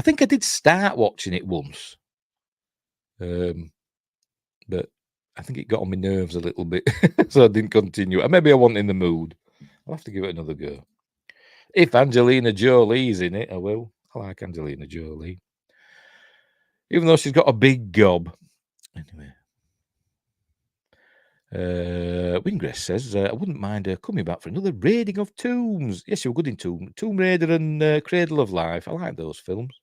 think I did start watching it once. But I think it got on my nerves a little bit, so I didn't continue. Maybe I wasn't in the mood. I'll have to give it another go. If Angelina Jolie's in it, I will. I like Angelina Jolie. Even though she's got a big gob. Anyway. Wingress says, I wouldn't mind her coming back for another raiding of tombs. Yes, she was good in Tomb Raider and Cradle of Life. I like those films.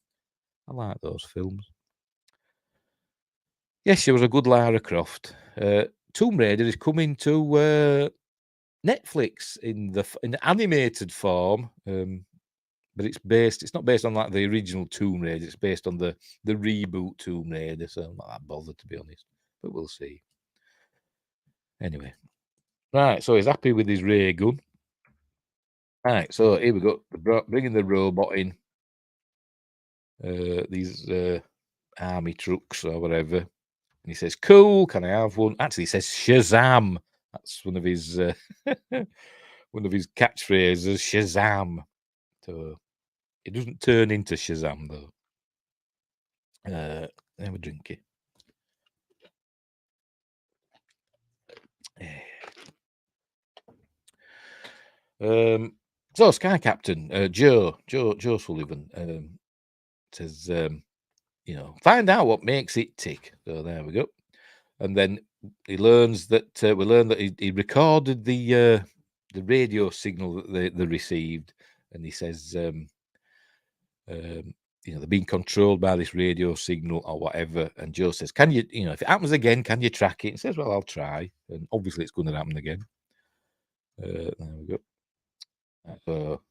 Yes, she was a good Lara Croft. Tomb Raider is coming to Netflix in the animated form, but it's not based on like the original Tomb Raider. It's based on the reboot Tomb Raider, so I'm not that bothered, to be honest. But we'll see. Anyway, right. So he's happy with his ray gun. Right. So here we go. Bringing the robot in. These army trucks or whatever. And he says, "Cool. Can I have one?" Actually, he says, "Shazam." That's one of his catchphrases. Shazam. So it doesn't turn into Shazam though. Have a drinky. So Sky Captain Joe Sullivan says, find out what makes it tick. So there we go. And then he learns that we learn that he recorded the radio signal that they received, and he says, they're being controlled by this radio signal or whatever. And Joe says, can you, if it happens again, can you track it? He says, well, I'll try. And obviously it's going to happen again. There we go. So,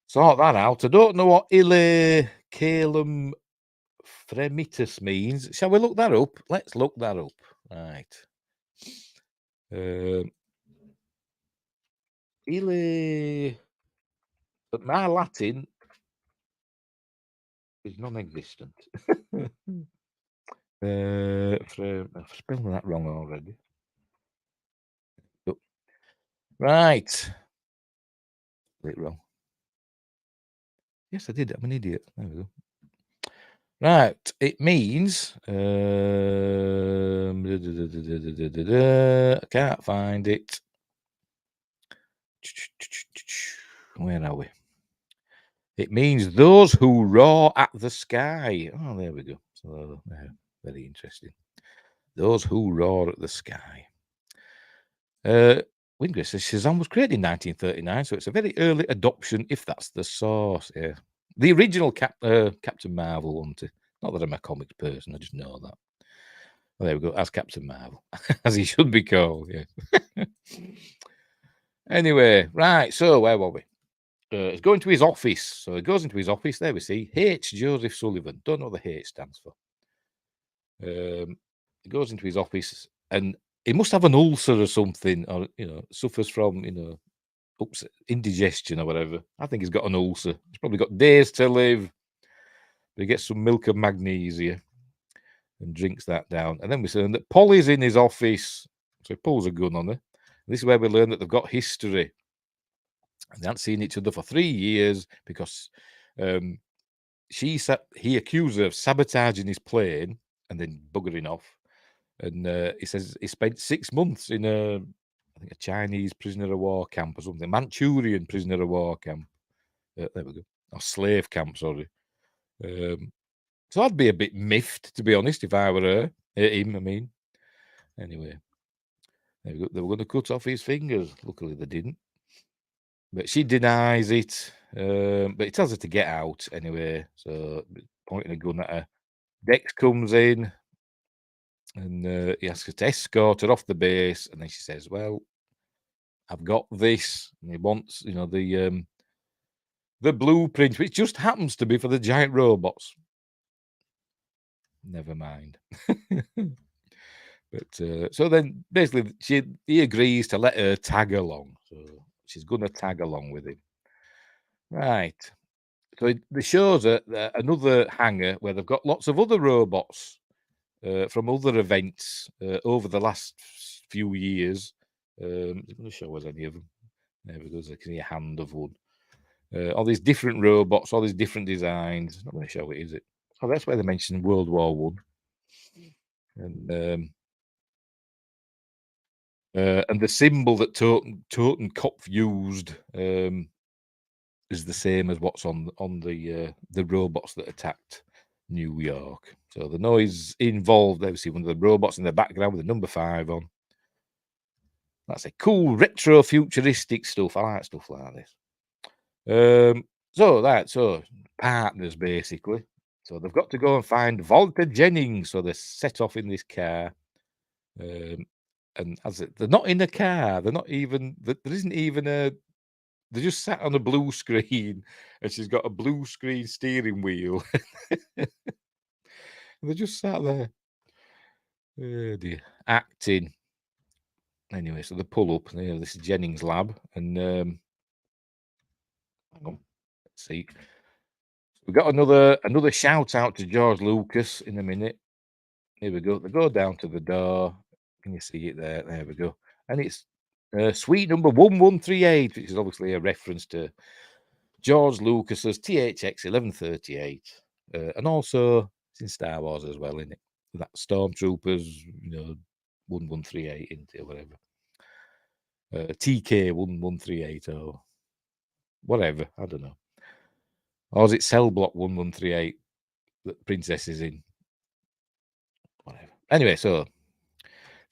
sort that out. I don't know what Ile Calum Fremitus means. Shall we look that up? Let's look that up. Right. Ile, but my Latin is non-existent. I'm spelling that wrong already. Oh. Right. It wrong. Yes, I did. I'm an idiot. There we go. Right. It means I can't find it. Where are we? It means those who roar at the sky. Oh, there we go. So very interesting. Those who roar at the sky. Wingris says Shazam was created in 1939, so it's a very early adoption, if that's the source. Yeah, the original Captain Marvel, wasn't it? Not that I'm a comics person, I just know that. Well, there we go. As Captain Marvel, as he should be called. Yeah. Anyway, right. So where were we? He's going to his office. So he goes into his office. There we see H. Joseph Sullivan. Don't know what the H stands for. He goes into his office and he must have an ulcer or something, or suffers from indigestion or whatever. I think he's got an ulcer. He's probably got days to live. But he gets some milk of magnesia and drinks that down. And then we learn that Polly's in his office, so he pulls a gun on her. This is where we learn that they've got history. And they haven't seen each other for 3 years because he accused her of sabotaging his plane and then buggering off. And he says he spent 6 months in I think a Chinese prisoner of war camp or something, Manchurian prisoner of war camp. There we go. Or slave camp, sorry. So I'd be a bit miffed, to be honest, if I were him, I mean. Anyway, there we go. They were going to cut off his fingers. Luckily, they didn't. But she denies it. But he tells her to get out anyway. So pointing a gun at her. Dex comes in. And he asks her to escort her off the base, and then she says, "Well, I've got this." And he wants, the blueprint, which just happens to be for the giant robots. Never mind. But so then, basically, he agrees to let her tag along. So she's going to tag along with him, right? So they shows her another hangar where they've got lots of other robots. From other events over the last few years. I'm going to show us any of them. There we go. I can see a hand of one. All these different robots, all these different designs. Not going to show it, is it? Oh, that's where they mentioned World War One. And the symbol that Totenkopf used is the same as what's on the robots that attacked New York. So the noise involved, there we see one of the robots in the background with the number 5 on. That's a cool retro futuristic stuff. I like stuff like this. So partners basically. So they've got to go and find Walter Jennings. So they're set off in this car. And they're not in a car. They're not even. There isn't even a. They just sat on a blue screen, and she's got a blue screen steering wheel. They just sat there. Oh dear. Acting. Anyway, so they pull up. This is Jennings' lab, and hang on. Let's see. We've got another shout out to George Lucas in a minute. Here we go. They go down to the door. Can you see it there? There we go. And it's suite number 1138, which is obviously a reference to George Lucas's THX 1138, and also it's in Star Wars as well, isn't it? That Stormtroopers, 1138 into whatever. TK 1138 or whatever, I don't know. Or is it Cell Block 1138 that Princess is in? Whatever. Anyway, so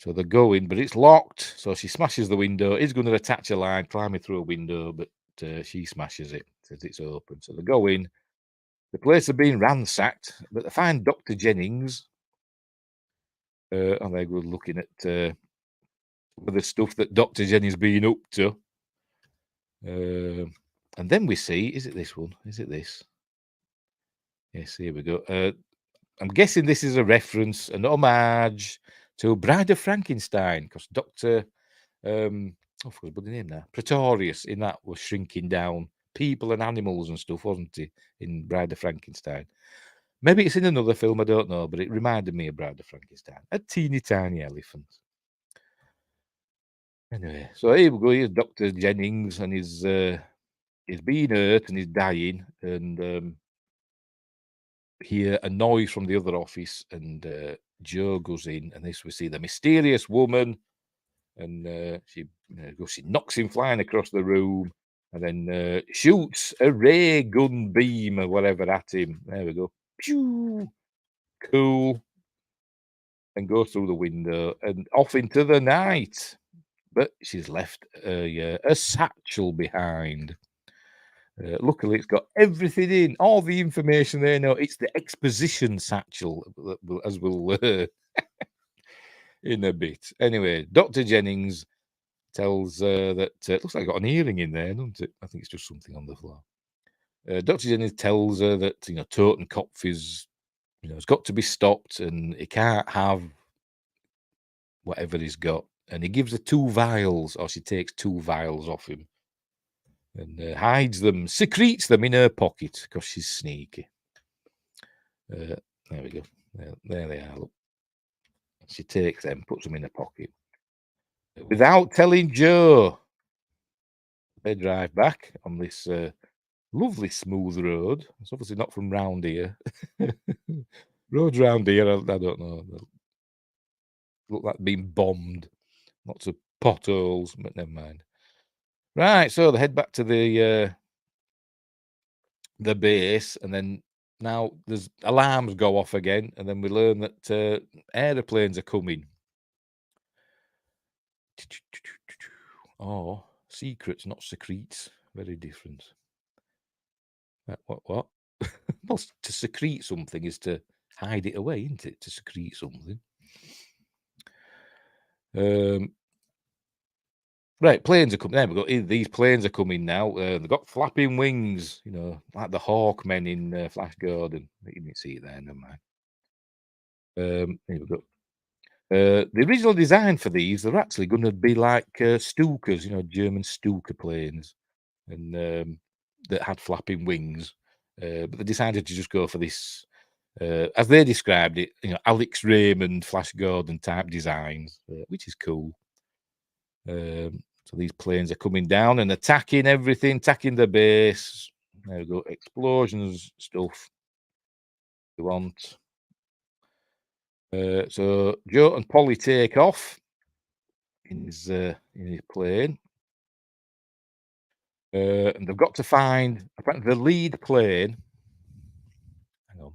they go in, but it's locked. So she smashes the window. He's going to attach a line, climbing through a window, but she smashes it, says it's open. So they go in. The place has been ransacked, but they find Dr. Jennings. And they're good looking at the stuff that Dr. Jennings been up to. And then we see, is it this one? Is it this? Yes, here we go. I'm guessing this is a reference, an homage to Bride of Frankenstein, because Dr. I forgot the name now. Pretorius in that was shrinking down people and animals and stuff, wasn't he? In Bride of Frankenstein. Maybe it's in another film, I don't know, but it reminded me of Bride of Frankenstein. A teeny tiny elephant. Anyway, so here we go. Here's Dr. Jennings, and he's been hurt and he's dying, and hear a noise from the other office, and Joe goes in, and this we see the mysterious woman, and she knocks him flying across the room, and then shoots a ray gun beam or whatever at him. There we go. Pew! Cool. And goes through the window and off into the night. But she's left a satchel behind. Luckily, it's got everything in, all the information they know. It's the exposition satchel, as we'll learn in a bit. Anyway, Dr. Jennings tells that it looks like I got an earring in there, doesn't it? I think it's just something on the floor. Dr. Jennings tells her that Totenkopf is, it's got to be stopped, and he can't have whatever he's got. And he gives her 2 vials, or she takes 2 vials off him, and hides them, secretes them in her pocket because she's sneaky. There we go. There they are. Look. She takes them, puts them in her pocket. Without telling Joe, they drive back on this lovely smooth road. It's obviously not from round here. Roads round here, I don't know. They look like being bombed. Lots of potholes, but never mind. Right, so they head back to the base, and then now there's alarms go off again, and then we learn that aeroplanes are coming. Oh, secrets, not secretes. Very different. What? Well, to secrete something is to hide it away, isn't it? To secrete something. Right, planes are coming. There we go. These planes are coming now. They've got flapping wings, like the Hawkmen in Flash Gordon. You didn't see it there, never mind. Here we go. The original design for these, they're actually going to be like Stukas, German Stuka planes, and that had flapping wings. But they decided to just go for this, as they described it, Alex Raymond, Flash Gordon type designs, which is cool. So these planes are coming down and attacking everything, attacking the base. There we go, explosions, stuff we want. So Joe and Polly take off in his plane, and they've got to find apparently the lead plane. Hang on,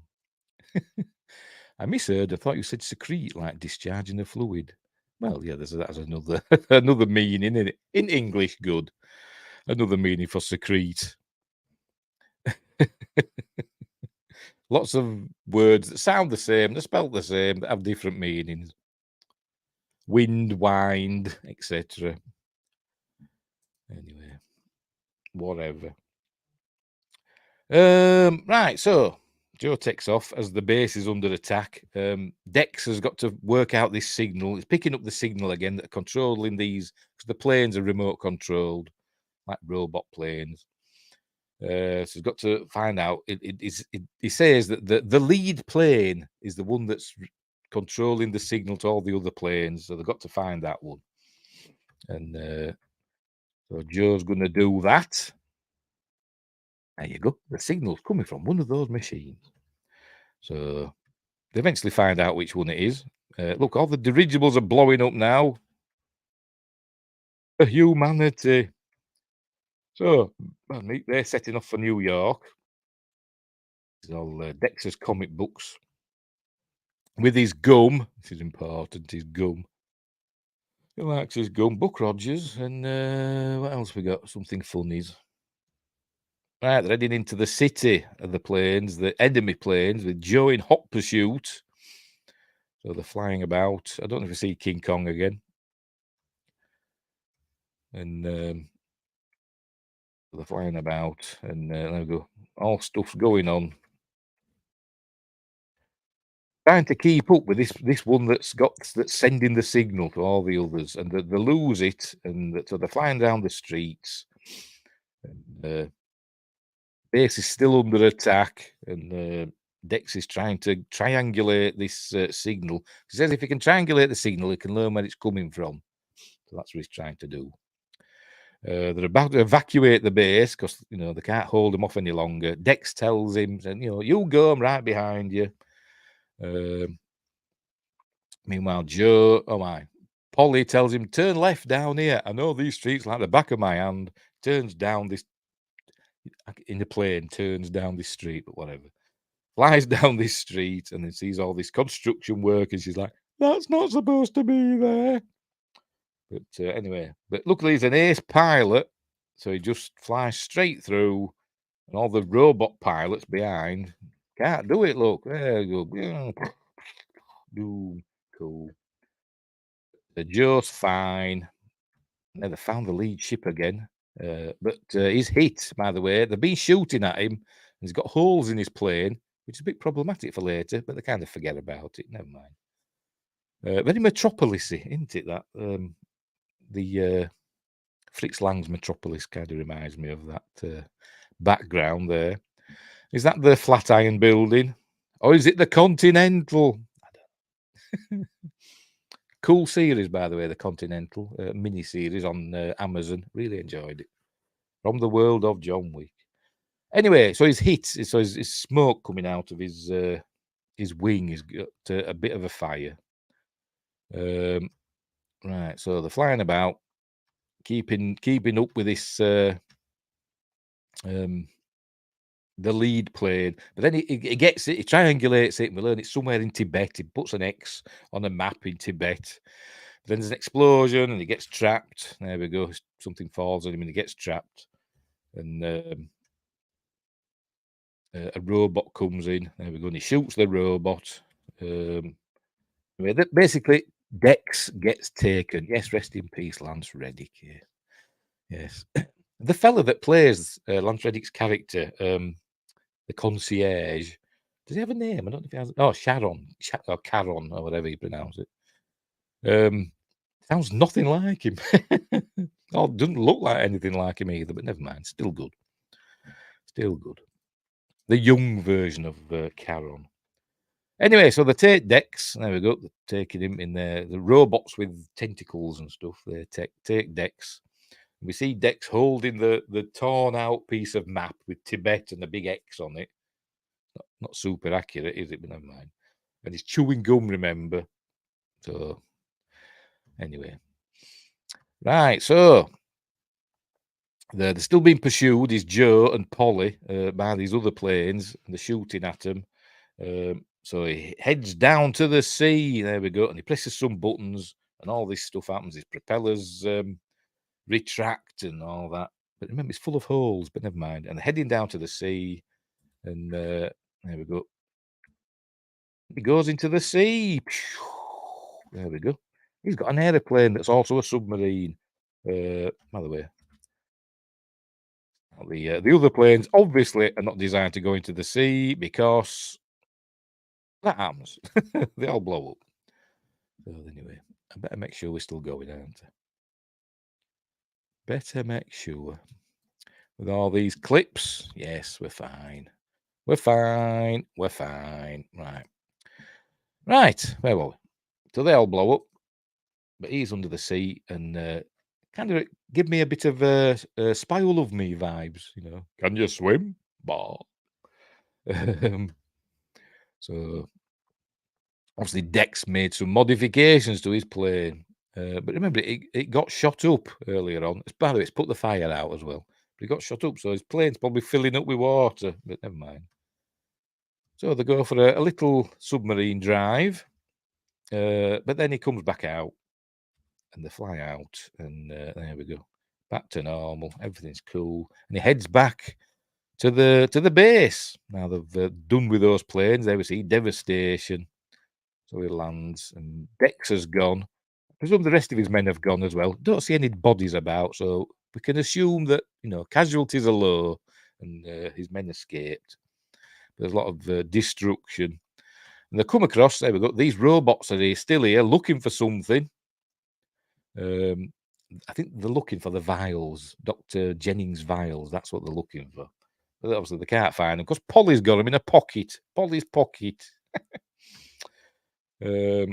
I misheard. I thought you said secrete, like discharging the fluid. Well, yeah, that's another another meaning in it. In English, good. Another meaning for secrete. Lots of words that sound the same, they're spelt the same, that have different meanings. Wind, wind, etc. Anyway, whatever. Right, so Joe takes off as the base is under attack. Dex has got to work out this signal. It's picking up the signal again that are controlling these, because the planes are remote controlled, like robot planes. So he's got to find out. He says that the lead plane is the one that's controlling the signal to all the other planes. So they've got to find that one. And so Joe's going to do that. There you go. The signal's coming from one of those machines. So they eventually find out which one it is. Look, all the dirigibles are blowing up now. The humanity. So, they're setting off for New York. It's all Dexter's comic books. With his gum. This is important, his gum. He likes his gum. Buck Rogers. And what else we got? Something funnies. Right, they're heading into the city of the planes, the enemy planes, with Joe in hot pursuit. So they're flying about. I don't know if we see King Kong again. And they're flying about. And there we go. All stuff's going on. Trying to keep up with this one that's sending the signal to all the others. And they lose it. And so they're flying down the streets. And, base is still under attack, and Dex is trying to triangulate this signal. He says if he can triangulate the signal, he can learn where it's coming from. So that's what he's trying to do. They're about to evacuate the base because they can't hold him off any longer. Dex tells him, you go, I'm right behind you. Meanwhile, Polly tells him, turn left down here. I know these streets like the back of my hand. Turns down this. In the plane, turns down this street, but whatever. Flies down this street and then sees all this construction work, and she's like, that's not supposed to be there. But anyway, but luckily he's an ace pilot, so he just flies straight through, and all the robot pilots behind can't do it. Look, there you go. Cool. The Joe's fine. Now they found the lead ship again. But he's hit, by the way. They've been shooting at him. He's got holes in his plane, which is a bit problematic for later, but they kind of forget about it. Never mind. Very Metropolis-y, isn't it? That the Fritz Lang's Metropolis kind of reminds me of that background there. Is that the Flatiron Building? Or is it the Continental? I don't know. Cool series, by the way, the Continental mini-series on Amazon. Really enjoyed it. From the world of John Wick. Anyway, so he's hit. So his smoke coming out of his wing. He's got a bit of a fire. Right, so they're flying about, keeping up with this the lead plane. But then he gets it. He triangulates it. And we learn it's somewhere in Tibet. He puts an X on a map in Tibet. Then there's an explosion, and he gets trapped. There we go. Something falls on him, and he gets trapped. And a robot comes in. There we go. And he shoots the robot. Basically, Dex gets taken. Yes, rest in peace, Lance Reddick. Yeah. Yes. The fella that plays Lance Reddick's character, the concierge, does he have a name? I don't know if he has. Oh, Sharon. Or Caron, or whatever you pronounce it. Sounds nothing like him. Oh, doesn't look like anything like him either, but never mind. Still good. Still good. The young version of Caron. Anyway, so they take Dex. There we go. They're taking him in there. The robots with tentacles and stuff. They take Dex. We see Dex holding the torn out piece of map with Tibet and a big X on it. Not super accurate, is it? But never mind. And he's chewing gum, remember? So, anyway. Right, so they're still being pursued, is Joe and Polly, by these other planes, and they're shooting at him. So he heads down to the sea. There we go. And he presses some buttons, and all this stuff happens. His propellers retract and all that. But remember, it's full of holes, but never mind. And they're heading down to the sea. And there we go. He goes into the sea. There we go. He's got an aeroplane that's also a submarine. By the way, the other planes obviously are not designed to go into the sea because that happens. They all blow up. So anyway, I better make sure we're still going, aren't I? Better make sure. With all these clips, yes, we're fine. We're fine. We're fine. Right. Right. Where were we? So they all blow up, but he's under the sea and kind of give me a bit of Spy Who Loved Me vibes, Can you swim? Bah. So obviously Dex made some modifications to his plane. But remember, it got shot up earlier on. By the way, it's put the fire out as well. But it got shot up, so his plane's probably filling up with water. But never mind. So they go for a little submarine drive. But then he comes back out. And they fly out. And there we go. Back to normal. Everything's cool. And he heads back to the base. Now they've done with those planes. There we see devastation. So he lands, and Dex has gone. I presume the rest of his men have gone as well. Don't see any bodies about, so we can assume that casualties are low, and his men escaped. There's a lot of destruction, and they come across. There we go. These robots are here, still here, looking for something. I think they're looking for the vials, Dr. Jennings' vials. That's what they're looking for. But obviously, they can't find them because Polly's got them in a pocket. Polly's pocket. But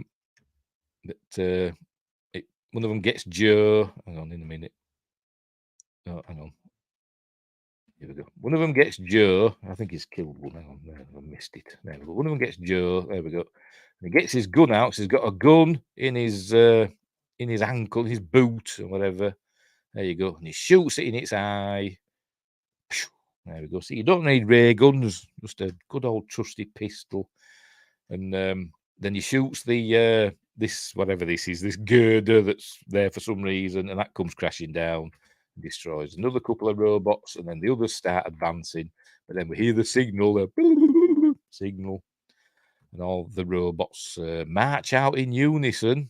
one of them gets Joe. Hang on in a minute. Oh, hang on. Here we go. One of them gets Joe. I think he's killed one. Hang on. There, I missed it. There we go. One of them gets Joe. There we go. And he gets his gun out. So he's got a gun in his ankle, his boot, or whatever. There you go. And he shoots it in its eye. There we go. See, you don't need ray guns. Just a good old trusty pistol. And then he shoots the this whatever this is, this girder that's there for some reason, and that comes crashing down and destroys another couple of robots, and then the others start advancing. But then we hear the signal, signal, and all the robots march out in unison,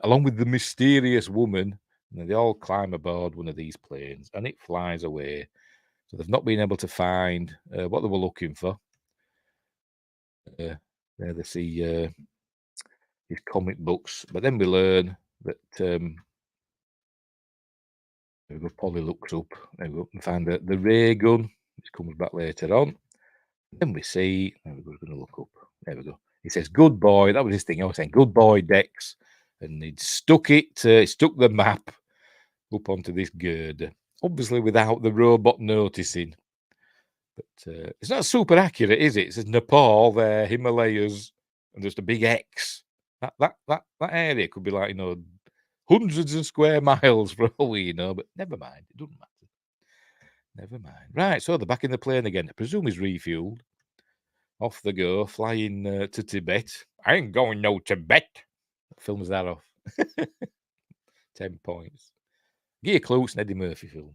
along with the mysterious woman, and they all climb aboard one of these planes, and it flies away. So they've not been able to find what they were looking for. There they see his comic books, but then we learn that Polly looks up. There we go, and find the ray gun, which comes back later on. Then we see. There we go. We're going to look up. There we go. He says, "Good boy." That was his thing. I was saying, "Good boy, Dex," and he'd stuck it. He stuck the map up onto this girder, obviously without the robot noticing. But it's not super accurate, is it? It says Nepal there, Himalayas, and just a big X. That area could be like, hundreds of square miles for all we know, but never mind. It doesn't matter. Never mind. Right, so they're back in the plane again. I presume he's refueled. Off they go, flying to Tibet. I ain't going no Tibet. What film is that off? 10 points. Gear Klutz and Eddie Murphy film.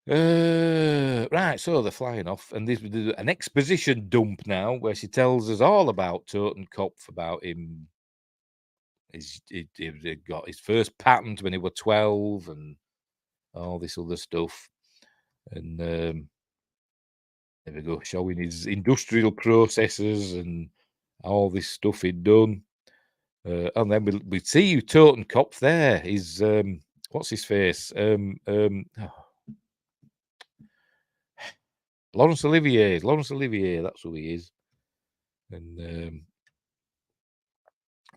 Right, so they're flying off, and there's an exposition dump now where she tells us all about Totenkopf, about him. He got his first patent when he was 12, and all this other stuff. And there we go, showing his industrial processes and all this stuff he'd done. And then we see Totenkopf there. He's what's his face? Laurence Olivier, that's who he is. And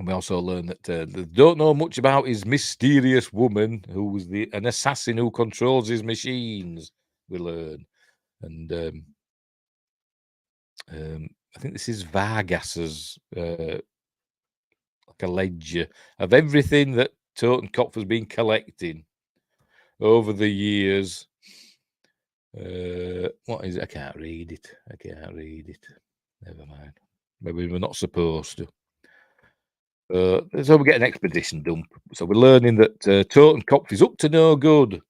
we also learn that they don't know much about his mysterious woman, who was an assassin who controls his machines, we learn. And I think this is Vargas's like a ledger of everything that Totenkopf has been collecting over the years. What is it? I can't read it. Never mind. Maybe we're not supposed to. So we get an expedition dump. So we're learning that Totenkopf is up to no good.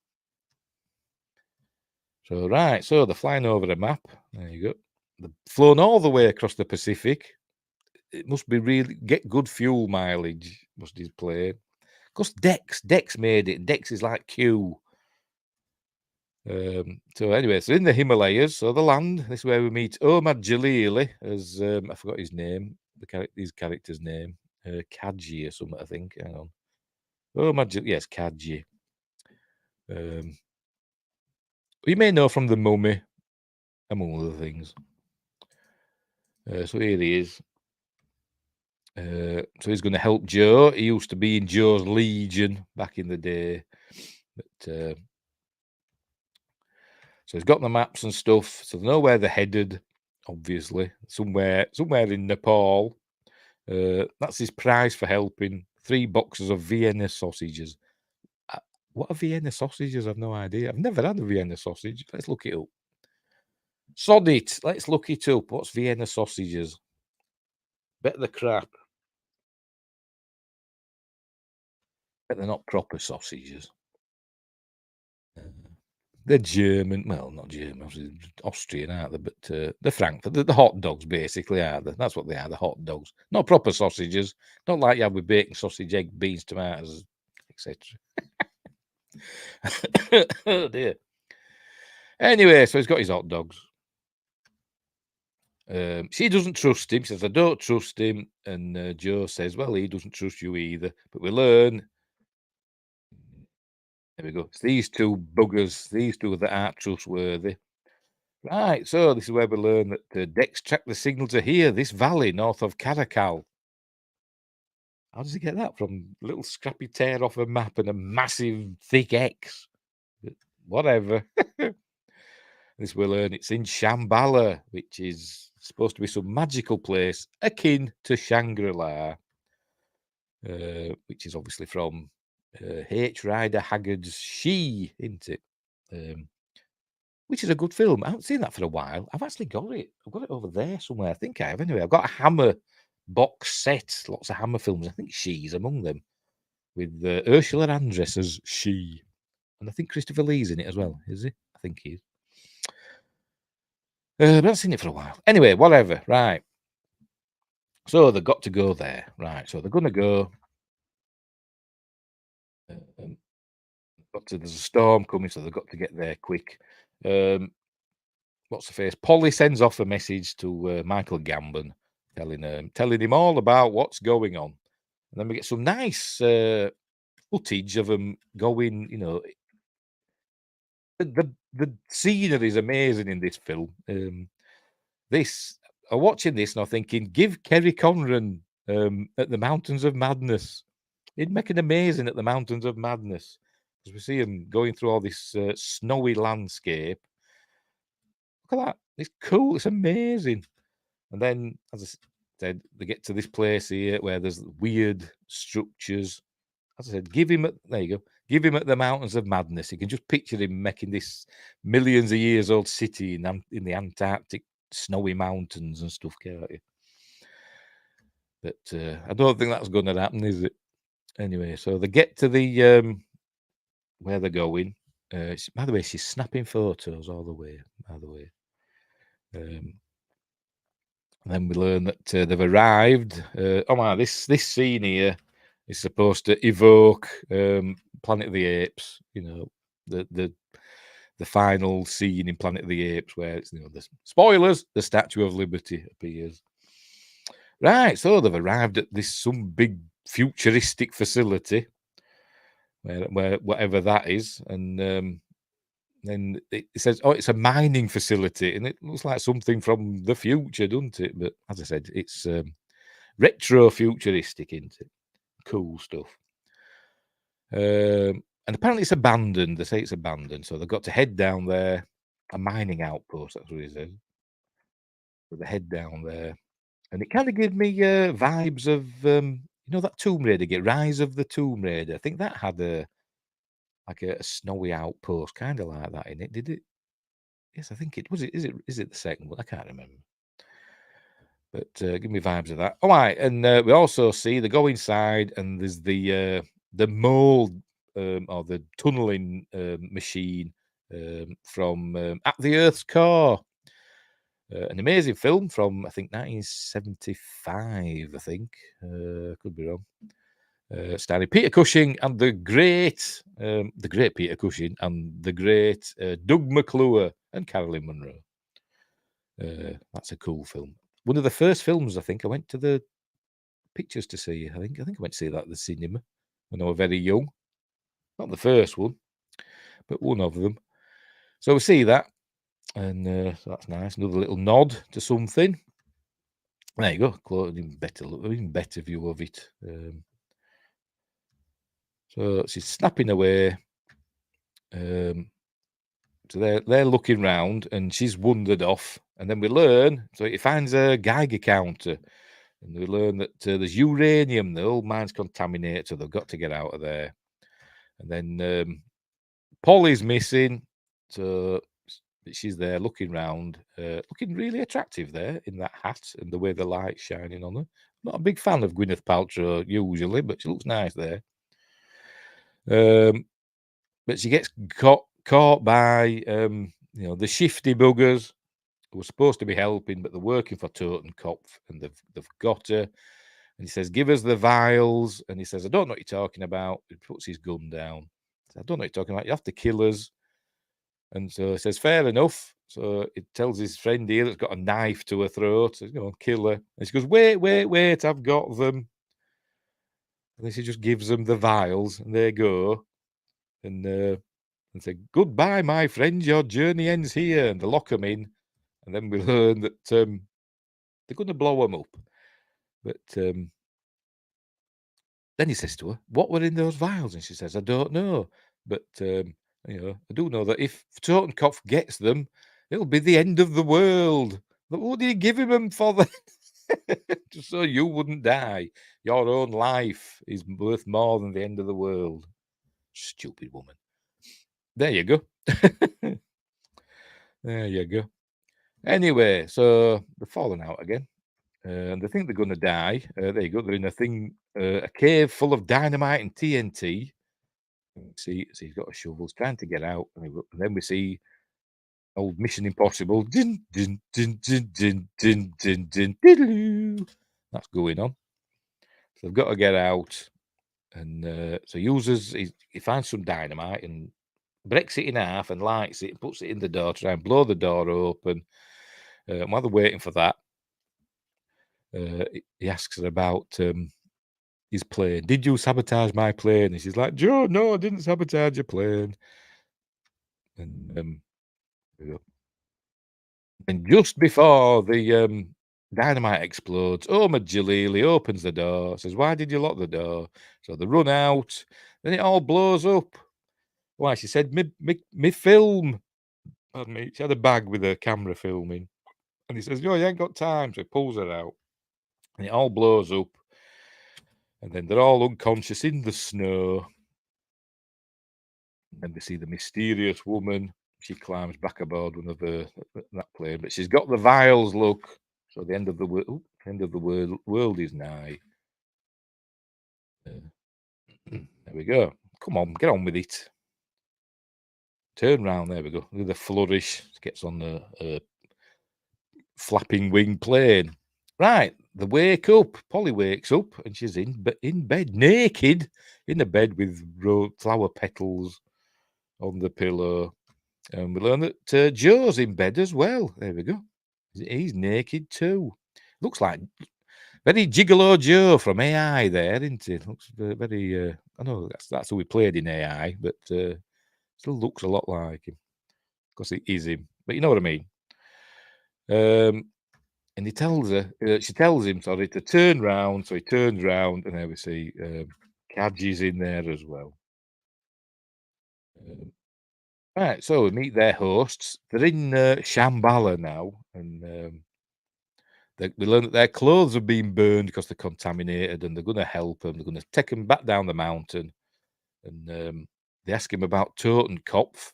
So so they're flying over a map. There you go. They've flown all the way across the Pacific. It must be really get good fuel mileage. Must his plane? Because Dex made it. Dex is like Q. So anyway, so in the Himalayas, so the land. This is where we meet Omar Jalili, as I forgot his name. His character's name. Kaji or something, I think. Hang on. Yes, Kaji. You may know from The Mummy, among other things. So here he is. So he's going to help Joe. He used to be in Joe's Legion back in the day. But So he's got the maps and stuff, so they know where they're headed, obviously. Somewhere in Nepal. That's his prize for helping. 3 boxes of Vienna sausages. What are Vienna sausages? I've no idea. I've never had a Vienna sausage. Let's look it up. Sod it. Let's look it up. What's Vienna sausages? Bet they're crap. Bet they're not proper sausages. They're German. Well, not German. Obviously Austrian, aren't they? But they're Frankfurt. They're the hot dogs, basically, aren't they? That's what they are, the hot dogs. Not proper sausages. Not like you have with bacon, sausage, egg, beans, tomatoes, etc. Oh, dear. Anyway, so he's got his hot dogs. She doesn't trust him. She says, I don't trust him. And Joe says, well, he doesn't trust you either. But we learn. There we go. It's these 2 buggers, these 2 that aren't trustworthy. Right, so this is where we learn that Dex tracked the signal to here, this valley north of Caracal. How does he get that from a little scrappy tear off a map and a massive thick X? But whatever. This we learn it's in Shambhala, which is supposed to be some magical place akin to Shangri-La, which is obviously from H. Rider Haggard's She, isn't it? Which is a good film. I haven't seen that for a while. I've actually got it. I've got it over there somewhere. I think I have. Anyway, I've got a Hammer box set. Lots of Hammer films. I think She's among them. With Ursula Andress as She. And I think Christopher Lee's in it as well. Is he? I think he is. I've not seen it for a while. Anyway, whatever. Right. So they've got to go there. Right. So they're going to go. There's a storm coming, so they've got to get there quick. What's the face? Polly sends off a message to Michael Gambon, telling him all about what's going on. And then we get some nice footage of them going. You know, the scenery is amazing in this film. I'm watching this and I'm thinking, give Kerry Conran at the Mountains of Madness. He'd make an amazing at the Mountains of Madness, because we see him going through all this snowy landscape. Look at that. It's cool. It's amazing. And then, as I said, they get to this place here where there's weird structures. As I said, there you go. Give him at the Mountains of Madness. You can just picture him making this millions of years old city in the Antarctic snowy mountains and stuff, can't you? But I don't think that's going to happen, is it? Anyway, so they get to the where they're going. By the way, she's snapping photos all the way. By the way, and then we learn that they've arrived. This scene here is supposed to evoke Planet of the Apes. You know, the final scene in Planet of the Apes where it's, you know, the spoilers. The Statue of Liberty appears. Right, so they've arrived at some big futuristic facility, where whatever that is, and then it says, "Oh, it's a mining facility," and it looks like something from the future, doesn't it? But as I said, it's retro futuristic, isn't it? Cool stuff. And apparently it's abandoned. They say it's abandoned, so they've got to head down there. A mining outpost, that's what it says. So they head down there. And it kind of gives me vibes of, that Tomb Raider game, Rise of the Tomb Raider. I think that had a snowy outpost, kind of like that in it. Did it? Yes, I think it was. Is it the second one? I can't remember. But give me vibes of that. All right, and we also see they go inside, and there's the mold or the tunneling machine from At the Earth's Core. An amazing film from, I think, 1975, I think. Could be wrong. Starring Peter Cushing and the great Peter Cushing and the great Doug McClure and Carolyn Monroe. That's a cool film. One of the first films I think I went to the pictures to see. I think I went to see that at the cinema when I was very young. Not the first one, but one of them. So we see that. And so that's nice. Another little nod to something. There you go. Even better view of it. So she's snapping away. So they're looking round, and she's wandered off. And then we learn, so he finds a Geiger counter, and we learn that there's uranium. The old mine's contaminated, so they've got to get out of there. And then Polly's missing, so she's there looking round, looking really attractive there in that hat and the way the light's shining on her. Not a big fan of Gwyneth Paltrow usually, but she looks nice there. But she gets caught by the shifty buggers who were supposed to be helping, but they're working for Totenkopf, and they've got her. And he says, "Give us the vials." And he says, "I don't know what you're talking about." He puts his gun down. Says, "I don't know what you're talking about. You have to kill us." And so he says, "Fair enough." So he tells his friend here that's got a knife to her throat, says, "Kill her." And she goes, "Wait, I've got them." And then she just gives them the vials, and they go. And say, "Goodbye, my friend, your journey ends here." And they lock them in. And then we learn that they're going to blow them up. But then he says to her, "What were in those vials?" And she says, "I don't know. But, I do know that if Totenkopf gets them, it'll be the end of the world." But what did you give him them for then? Just so you wouldn't die. Your own life is worth more than the end of the world. Stupid woman. There you go. There you go. Anyway, so they're falling out again. And they think they're going to die. There you go. They're in a cave full of dynamite and TNT. See, so he's got a shovel, he's trying to get out. And then we see old Mission Impossible. Din, din, din, din, din, din, din, din, diddle-oo. That's going on. So they've got to get out. And so he finds some dynamite and breaks it in half and lights it and puts it in the door to try and blow the door open. While they're waiting for that, he asks her about his plane. "Did you sabotage my plane?" And she's like, "Joe, no, I didn't sabotage your plane." And just before the dynamite explodes, Omar Jalili opens the door, says, "Why did you lock the door?" So they run out, then it all blows up. Why? She said, me film. Pardon me. She had a bag with her camera filming. And he says, "No, you ain't got time." So he pulls her out. And it all blows up. And then they're all unconscious in the snow. And then they see the mysterious woman. She climbs back aboard one of that plane. But she's got the vials, look. So the end of the world is nigh. There we go. Come on, get on with it. Turn round. There we go. With a flourish. Gets on the flapping wing plane. Right, they wake up. Polly wakes up and she's in bed, naked, in a bed with flower petals on the pillow. And we learn that Joe's in bed as well. There we go. He's naked too. Looks like very Gigolo Joe from AI there, isn't he? Looks very, I know that's who we played in AI, but still looks a lot like him. Because it is him. But you know what I mean. And she tells him, sorry, to turn round. So he turns round, and there we see Kadji's in there as well. Right, so we meet their hosts. They're in Shambhala now, and we learn that their clothes have been burned because they're contaminated, and they're going to help them. They're going to take them back down the mountain, and they ask him about Totenkopf.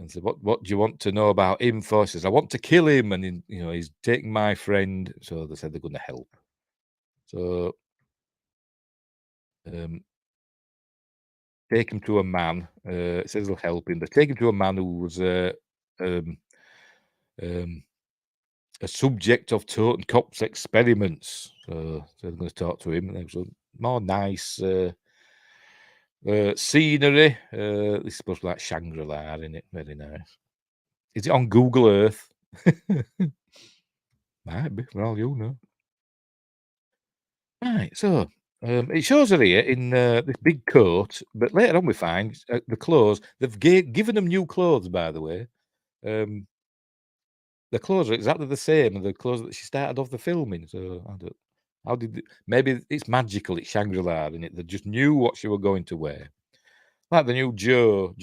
And said, "What do you want to know about him for?" He says, "I want to kill him, and he's taking my friend." So they said they're going to help. So take him to a man. It says they'll help him. They take him to a man who was a subject of Totenkopf's experiments. So they're going to talk to him. And there's more nice scenery. This is supposed to be like Shangri-La, isn't it? Very nice. Is it on Google Earth? Might be, for all you know. Right, so it shows her here in this big coat, but later on we find the clothes. They've given them new clothes, by the way. The clothes are exactly the same as the clothes that she started off the filming. So maybe it's magical, it's Shangri-La, and they just knew what she was going to wear. Like the new Joe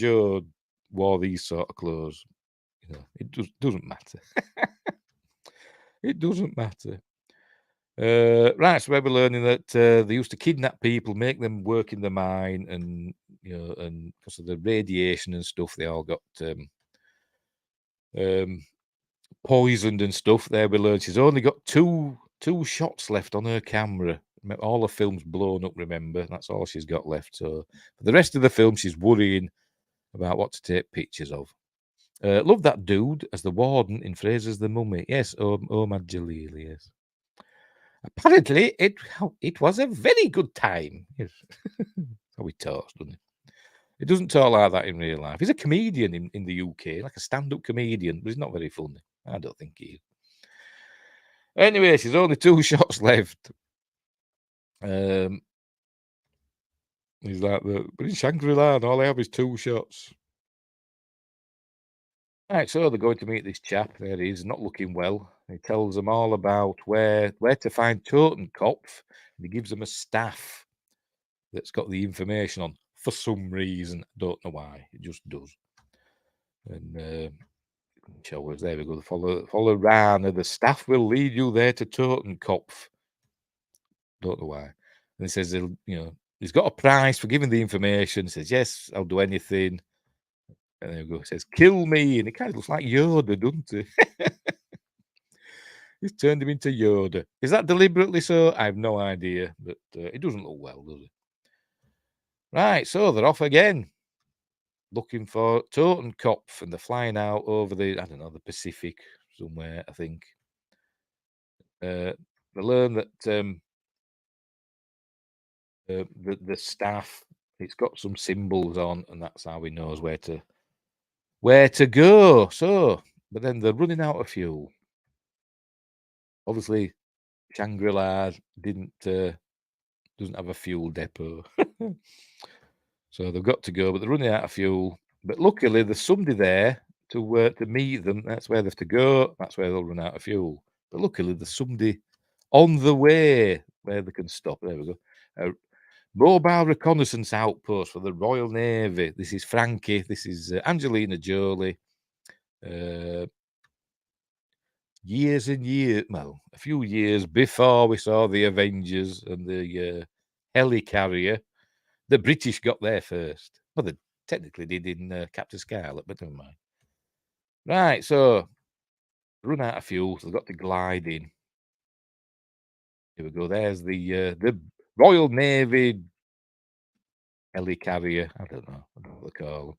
wore these sort of clothes. You know, it doesn't matter. It doesn't matter. Right, so we're learning that they used to kidnap people, make them work in the mine, and and because of the radiation and stuff, they all got poisoned and stuff. There we learned she's only got two shots left on her camera. All the film's blown up, remember? That's all she's got left. So for the rest of the film, she's worrying about what to take pictures of. Love that dude as the warden in Fraser's The Mummy. Yes, Omar Jalili, yes. Apparently, it was a very good time. Yes. That's how he talks, doesn't he? He doesn't talk like that in real life. He's a comedian in the UK, like a stand-up comedian, but he's not very funny. I don't think he is. Anyway, she's only 2 shots left. He's like but in Shangri-La, and all they have is 2 shots. Right, so they're going to meet this chap. There he is, not looking well. He tells them all about where to find Totenkopf, and he gives them a staff that's got the information on for some reason. I don't know why. It just does. And show us. There we go. Follow Rana. The staff will lead you there to Totenkopf. Don't know why. And he says he's got a price for giving the information. He says, yes, I'll do anything. And there we go. He says, kill me. And it kind of looks like Yoda, doesn't it? He's turned him into Yoda. Is that deliberately so? I have no idea. But it doesn't look well, does it? Right, so they're off again. Looking for Totenkopf. And they're flying out over the Pacific somewhere, I think. They learn that the staff, it's got some symbols on, and that's how he knows where to go. So, but then they're running out of fuel. Obviously, Shangri-La doesn't have a fuel depot, so they've got to go. But they're running out of fuel. But luckily, there's somebody there to meet them. That's where they have to go. That's where they'll run out of fuel. But luckily, there's somebody on the way where they can stop. There we go. Mobile reconnaissance outpost for the Royal Navy. This is Frankie. This is Angelina Jolie. Years and years, well, a few years before we saw the Avengers and the helicarrier, the British got there first. Well, they technically did in Captain Scarlet, but never mind. Right, so run out of fuel, so they've got to glide in. Here we go. There's the Royal Navy helicarrier. I don't know what they call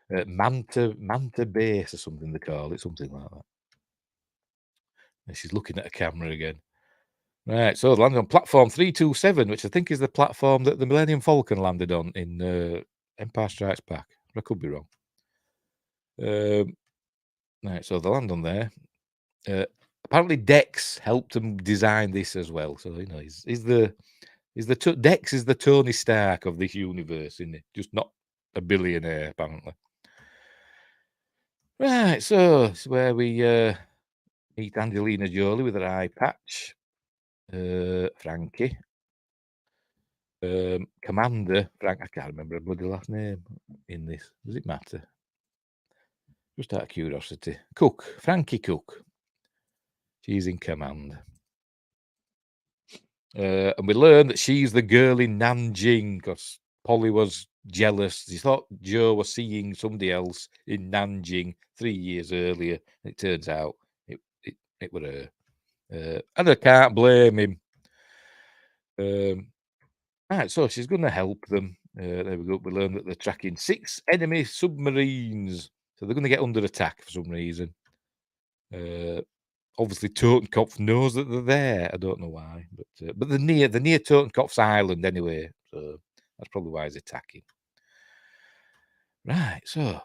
it. Manta Base or something they call it, something like that. And she's looking at a camera again. Right, so they landed on platform 327, which I think is the platform that the Millennium Falcon landed on in Empire Strikes Back. I could be wrong. Right, so they land on there. Apparently, Dex helped them design this as well. So Dex is the Tony Stark of this universe, isn't he? Just not a billionaire, apparently. Right, so it's where we meet Angelina Jolie with her eye patch. Frankie. Commander Frank, I can't remember her bloody last name in this. Does it matter? Just out of curiosity. Frankie Cook. She's in command. And we learn that she's the girl in Nanjing because Polly was jealous. She thought Joe was seeing somebody else in Nanjing 3 years earlier. It turns out it was her. And I can't blame him. Right, so she's going to help them. There we go. We learn that they're tracking 6 enemy submarines. So they're going to get under attack for some reason. Obviously, Totenkopf knows that they're there. I don't know why, but they're near Totenkopf's island anyway. So that's probably why he's attacking. Right, so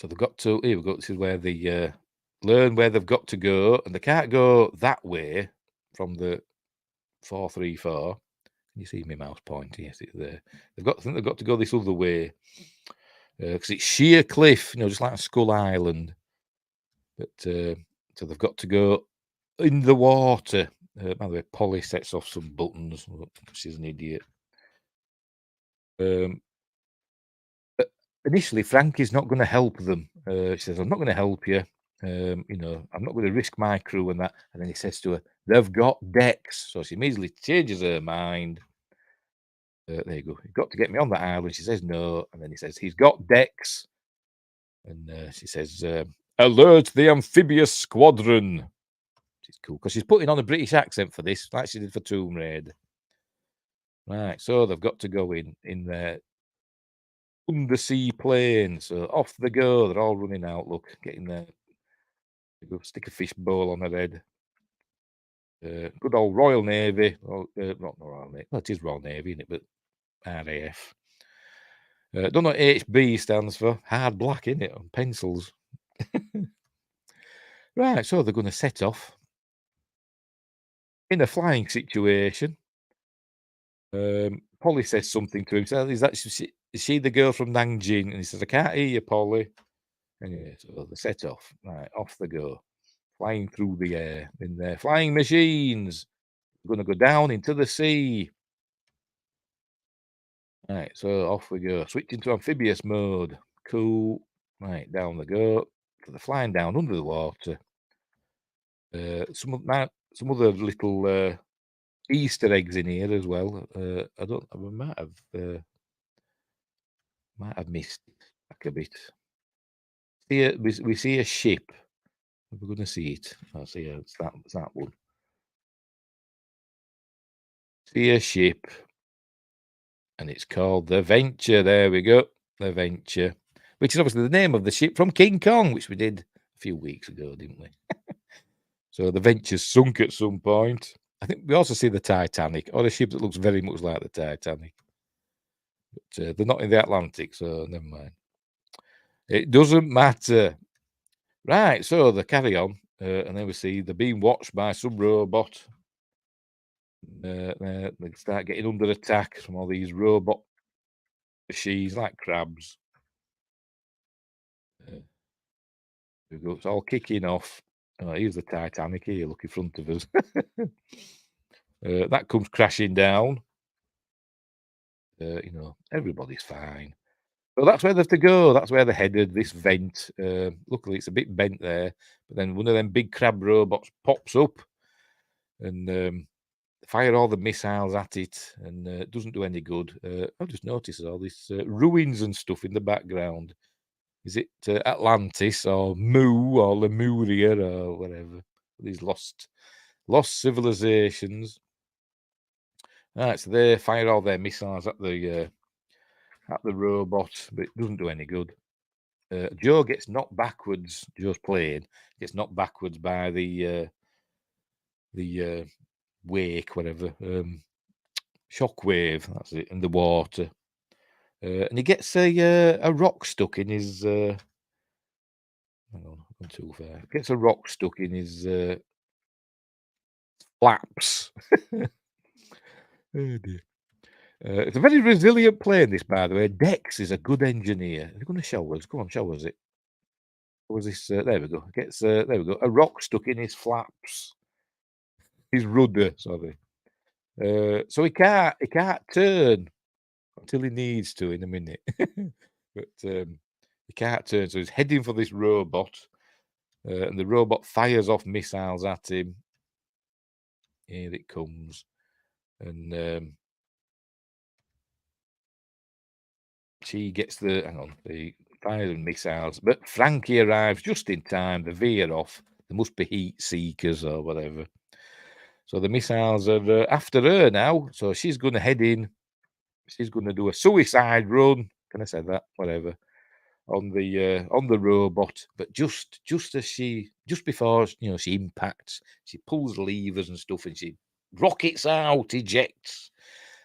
they've got to. Here we go. This is where they learn where they've got to go, and they can't go that way from the 434. Can you see my mouse pointing? Yes, it's there. I think they've got to go this other way because it's sheer cliff, just like Skull Island. But so they've got to go in the water. By the way, Polly sets off some buttons. She's an idiot. initially, Frankie's not going to help them. She says, "I'm not going to help you. You know, I'm not going to risk my crew and that." And then he says to her, "They've got decks." So she immediately changes her mind. There you go. You've got to get me on that island. She says no, and then he says he's got decks, and she says, "Alert the amphibious squadron." Which is cool because she's putting on a British accent for this, like she did for Tomb Raider. Right, so they've got to go in their undersea plane. So off they go. They're all running out. Look, getting there. They go stick a fish bowl on her head. Good old Royal Navy. Not Royal Navy. Well, it is Royal Navy, isn't it? But RAF. Don't know what HB stands for. Hard black, isn't it? On pencils. Right, so they're going to set off in a flying situation. Polly says something to him. Says, is she the girl from Nanjing? And he says, "I can't hear you, Polly." Anyway, so they set off. Right, off they go. Flying through the air in their flying machines. We're going to go down into the sea. Right, so off we go. Switching to amphibious mode. Cool. Right, down they go. So they're flying down under the water. Some other little Easter eggs in here as well. I might have missed back a bit. We see a ship. We're going to see it. I see it's that one. See a ship, and it's called the Venture. There we go, the Venture, which is obviously the name of the ship from King Kong, which we did a few weeks ago, didn't we? So the Venture's sunk at some point. I think we also see the Titanic, or a ship that looks very much like the Titanic. But they're not in the Atlantic, so never mind. It doesn't matter. Right, so they carry on, and then we see they're being watched by some robot. They start getting under attack from all these robot machines like crabs. It's all kicking off. Oh, here's the Titanic here, look in front of us. That comes crashing down. You know, everybody's fine. So that's where they have to go. That's where they're headed, this vent. Luckily, it's a bit bent there. But then one of them big crab robots pops up and fire all the missiles at it, and it doesn't do any good. I've just noticed all these ruins and stuff in the background. Is it Atlantis or Mu or Lemuria or whatever? These lost civilizations. All right, so they fire all their missiles at the robot, but it doesn't do any good. Joe gets knocked backwards. Joe's plane gets knocked backwards by the wake, whatever, shockwave. That's it, in the water, and he gets a rock stuck in his. Hang on, I'm too far. Gets a rock stuck in his flaps. Oh dear. It's a very resilient plane, this, by the way. Dex is a good engineer. They're going to show us. Go on, show us it. What was this? There we go. Gets there we go. A rock stuck in his flaps. His rudder, sorry. So he can't turn until he needs to in a minute. But he can't turn, so he's heading for this robot, and the robot fires off missiles at him. Here it comes, and she gets the firing missiles, but Frankie arrives just in time. They veer off. There must be heat seekers or whatever. So the missiles are after her now. So she's going to head in. She's going to do a suicide run. Can I say that? Whatever. On the robot, but just before she impacts, she pulls levers and stuff, and she rockets out, ejects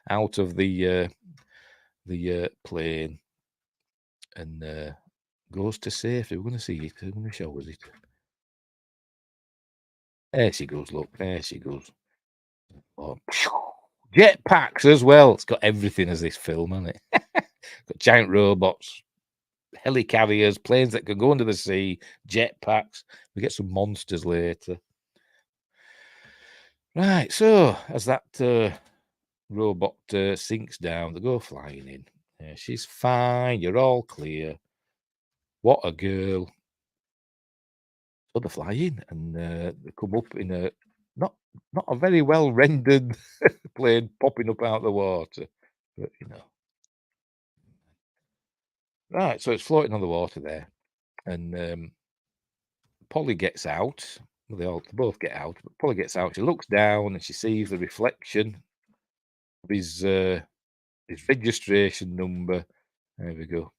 out of the plane, and goes to safety. We're going to see it. We're going to show us it. There she goes. Look, there she goes. Oh, jetpacks as well. It's got everything as this film, hasn't it? Got giant robots, helicarriers, planes that can go under the sea, jetpacks. We get some monsters later. Right, so as that robot sinks down, they go flying in. Yeah, she's fine. You're all clear. What a girl. So they fly in and they come up in a not a very well rendered plane popping up out of the water, but you know. Right, so it's floating on the water there, and Polly gets out. Well, they both get out, but Polly gets out. She looks down and she sees the reflection of his registration number. There we go.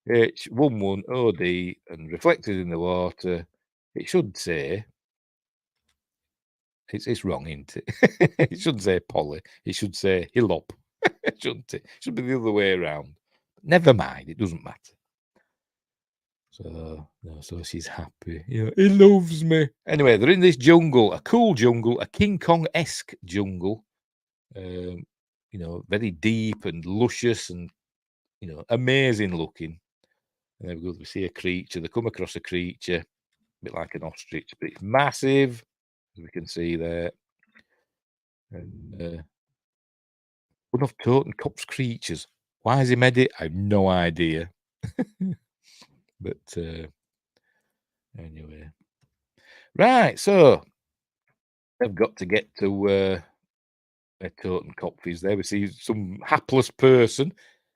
H11OD, and reflected in the water. It should say, it's wrong, isn't it? It shouldn't say Polly. It should say Hillop. Shouldn't it? It should be the other way around. Never mind. It doesn't matter. So, no, so she's happy. Yeah, he loves me. Anyway, they're in this jungle, a cool jungle, a King Kong-esque jungle. You know, very deep and luscious and, you know, amazing looking. And there we go. We see a creature. They come across a creature, a bit like an ostrich, but it's massive, as we can see there. And one of Totenkopf's creatures. Why has he made it? I have no idea. But anyway. Right, so they've got to get to where Totenkopf is there. We see some hapless person.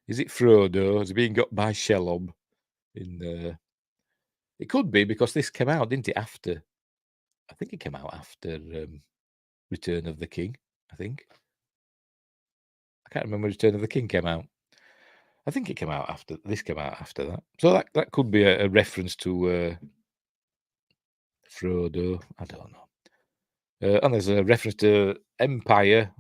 Is it Frodo? Is he being got by Shelob? It could be because this came out, didn't it? After, I think it came out after Return of the King. I think. I can't remember when Return of the King came out. I think it came out after this. Came out after that. So that could be a reference to Frodo. I don't know. And there's a reference to Empire,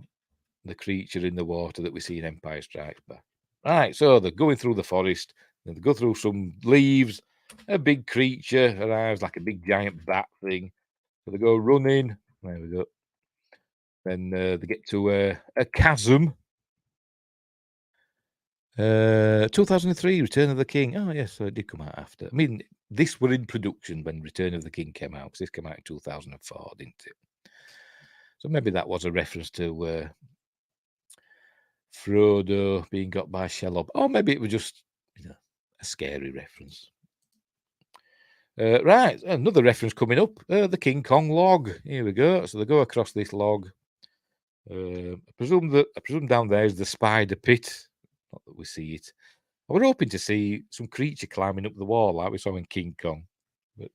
the creature in the water that we see in Empire Strikes Back. Right, so they're going through the forest. They go through some leaves. A big creature arrives, like a big giant bat thing. So they go running. There we go. Then they get to a chasm. 2003, Return of the King. Oh, yes, so it did come out after. I mean, this were in production when Return of the King came out, because this came out in 2004, didn't it? So maybe that was a reference to Frodo being got by Shelob. Or maybe it was just, you know, a scary reference. Right, another reference coming up. The King Kong log. Here we go. So they go across this log. I presume down there is the spider pit. Not that we see it. I was hoping to see some creature climbing up the wall like we saw in King Kong, but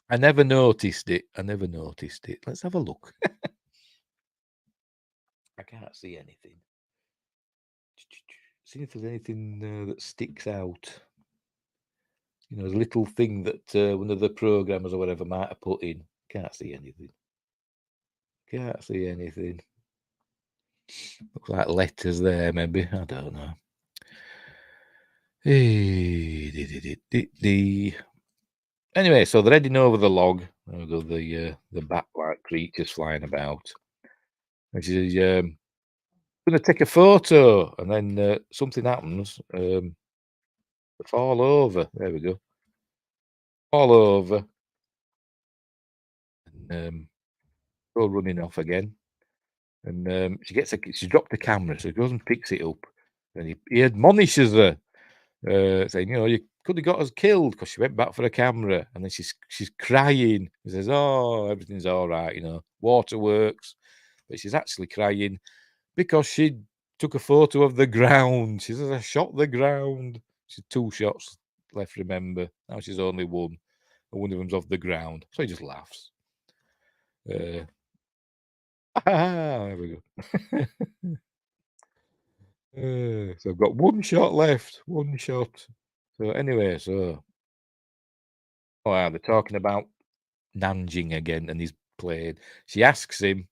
I never noticed it. Let's have a look. I can't see anything. See if there's anything that sticks out. You know, the little thing that one of the programmers or whatever might have put in. Can't see anything. Looks like letters there, maybe. I don't know. Anyway, so they're heading over the log. There we go, the bat-like creatures flying about. And she's going to take a photo, and then something happens. They fall over. There we go. Fall over. And go running off again. And she dropped the camera, so he goes and picks it up. And he admonishes her, saying, you know, you could have got us killed because she went back for a camera. And then she's crying. He says, oh, everything's all right, you know, water works. But she's actually crying because she took a photo of the ground. She says, I shot the ground. She's 2 shots left, remember. Now she's only 1. And one of them's off the ground. So he just laughs. There we go. So I've got 1 shot left. 1 shot. So anyway, they're talking about Nanjing again, and he's played. She asks him,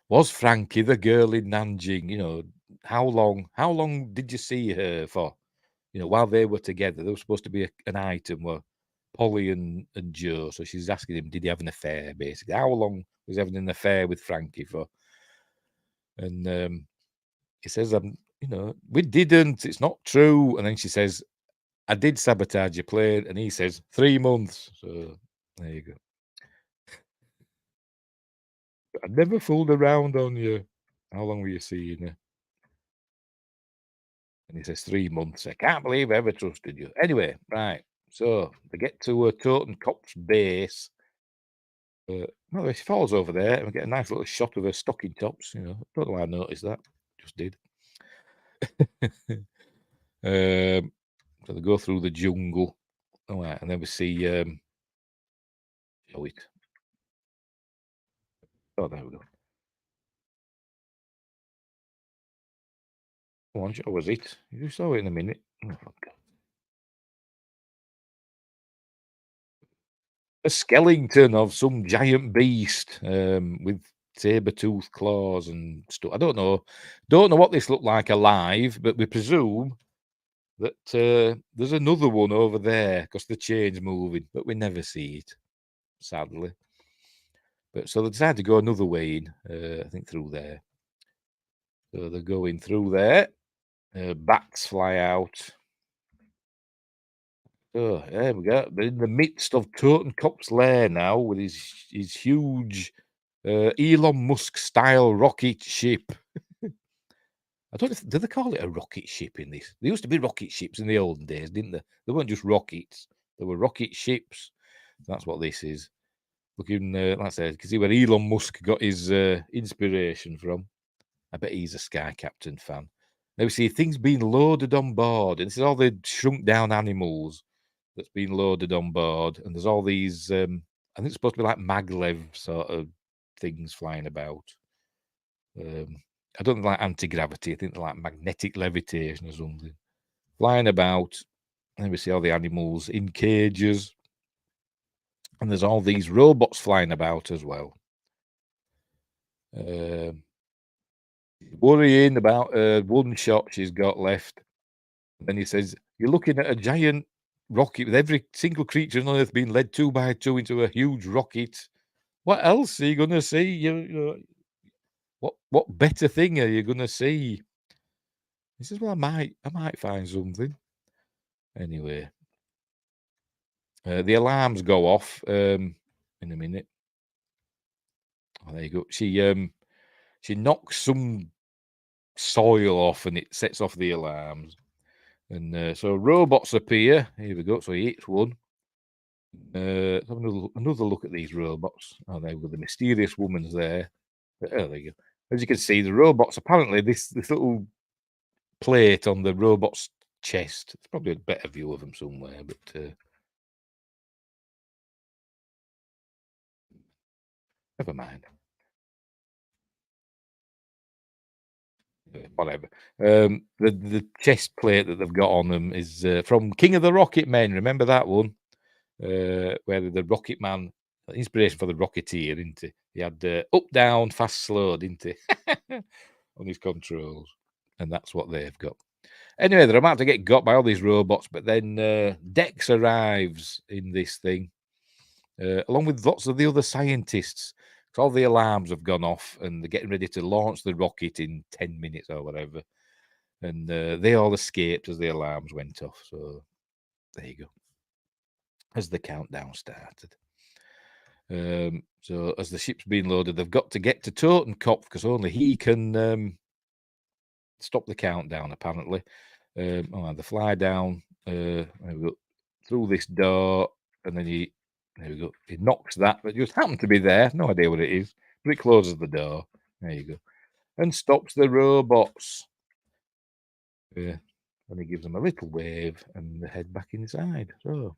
was Frankie the girl in Nanjing? You know, how long did you see her for? You know, while they were together, there was supposed to be an item where Polly and Joe. So she's asking him, did he have an affair? Basically, how long was he having an affair with Frankie for? And he says, you know, we didn't. It's not true. And then she says, I did sabotage your plane. And he says, 3 months. So there you go. I never fooled around on you. How long were you seeing her? And he says 3 months. I can't believe I ever trusted you. Anyway, right. So they get to Totenkopf's base. Well, she falls over there, and we get a nice little shot of her stocking tops. You know, don't know why I noticed that. Just did. So they go through the jungle. All right, and then we see show it. Oh, there we go. Come on, show us it. You saw it in a minute. Oh, fuck. A skeleton of some giant beast with saber-toothed claws and stuff. I don't know what this looked like alive, but we presume that there's another one over there because the chain's moving, but we never see it, sadly. But so they decided to go another way in, I think through there. So they're going through there. Bats fly out. Oh, there we go. They're in the midst of Totenkopf's lair now with his huge Elon Musk style rocket ship. I don't know do they call it a rocket ship in this? There used to be rocket ships in the olden days, didn't there? They weren't just rockets. They were rocket ships. That's what this is. Looking, like I said, you can see where Elon Musk got his inspiration from. I bet he's a Sky Captain fan. Now we see things being loaded on board, and this is all the shrunk down animals that's been loaded on board, and there's all these. I think it's supposed to be like maglev sort of things flying about. I don't think like anti-gravity. I think they're like magnetic levitation or something. Flying about. And we see all the animals in cages. And there's all these robots flying about as well. Worrying about one shot she's got left. And then he says, you're looking at a giant rocket with every single creature on Earth being led 2 by 2 into a huge rocket. What else are you going to see? You know, what better thing are you going to see? He says, well, I might find something. Anyway, the alarms go off in a minute. Oh, there you go. She knocks some soil off and it sets off the alarms. And so robots appear. Here we go. So he hits one. Let's have another look at these robots. Oh, there we go. The mysterious woman's there. Oh, there you go. As you can see, the robots, apparently this little plate on the robot's chest. It's probably a better view of them somewhere, but never mind. Whatever. The chest plate that they've got on them is from King of the Rocket Men. Remember that one? Where the Rocket Man, inspiration for the Rocketeer, isn't he? He had up, down, fast, slow, didn't he? On his controls. And that's what they've got. Anyway, they're about to get got by all these robots, but then Dex arrives in this thing, along with lots of the other scientists. So all the alarms have gone off, and they're getting ready to launch the rocket in 10 minutes or whatever. And they all escaped as the alarms went off. So there you go. As the countdown started. So as the ship's being loaded, they've got to get to Totenkopf because only he can stop the countdown, apparently. They fly down through this door, and then there we go. He knocks that just happened to be there. No idea what it is, but it closes the door. There you go, and stops the robots. And he gives them a little wave, and they head back inside. So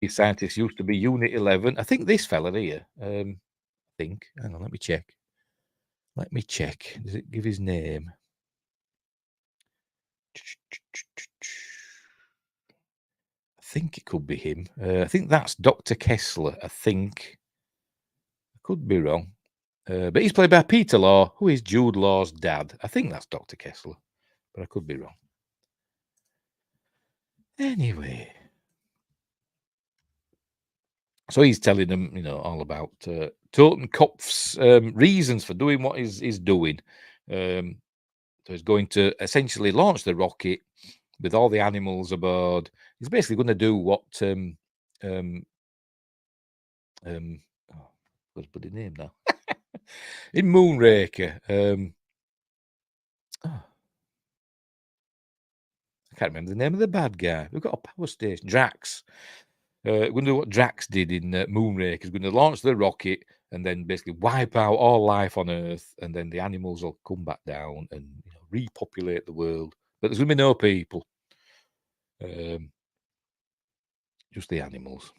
these scientists used to be Unit 11. I think this fella here. Hang on, let me check. Does it give his name? I think it could be him. I think that's Dr. Kessler. I think. I could be wrong. But he's played by Peter Law, who is Jude Law's dad. I think that's Dr. Kessler, but I could be wrong. Anyway. So he's telling them, all about Totenkopf's reasons for doing what he's doing. So he's going to essentially launch the rocket with all the animals aboard. He's basically going to do what what's the name now? In Moonraker. I can't remember the name of the bad guy. We've got a power station, Drax. We're going to do what Drax did in Moonraker. He's going to launch the rocket and then basically wipe out all life on Earth, and then the animals will come back down and repopulate the world. But there's going to be no people, just the animals.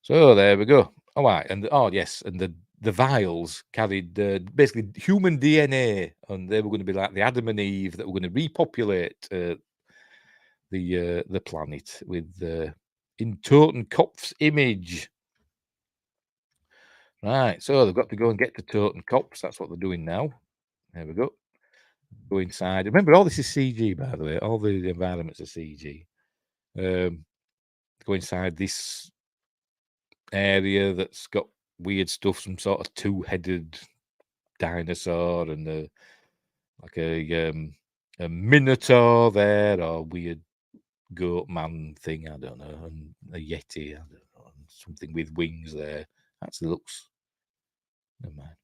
So there we go. All right, and yes, and the vials carried basically human DNA, and they were going to be like the Adam and Eve that were going to repopulate the planet with in Totenkopf's image. Right, so they've got to go and get to Totenkopf. That's what they're doing now. There we go. Go inside. Remember, all this is CG, by the way. All the environments are CG. Go inside this area that's got weird stuff, some sort of two-headed dinosaur and like a minotaur there, or weird goat man thing, I don't know, and a yeti, I don't know, and something with wings there. Actually looks, never mind.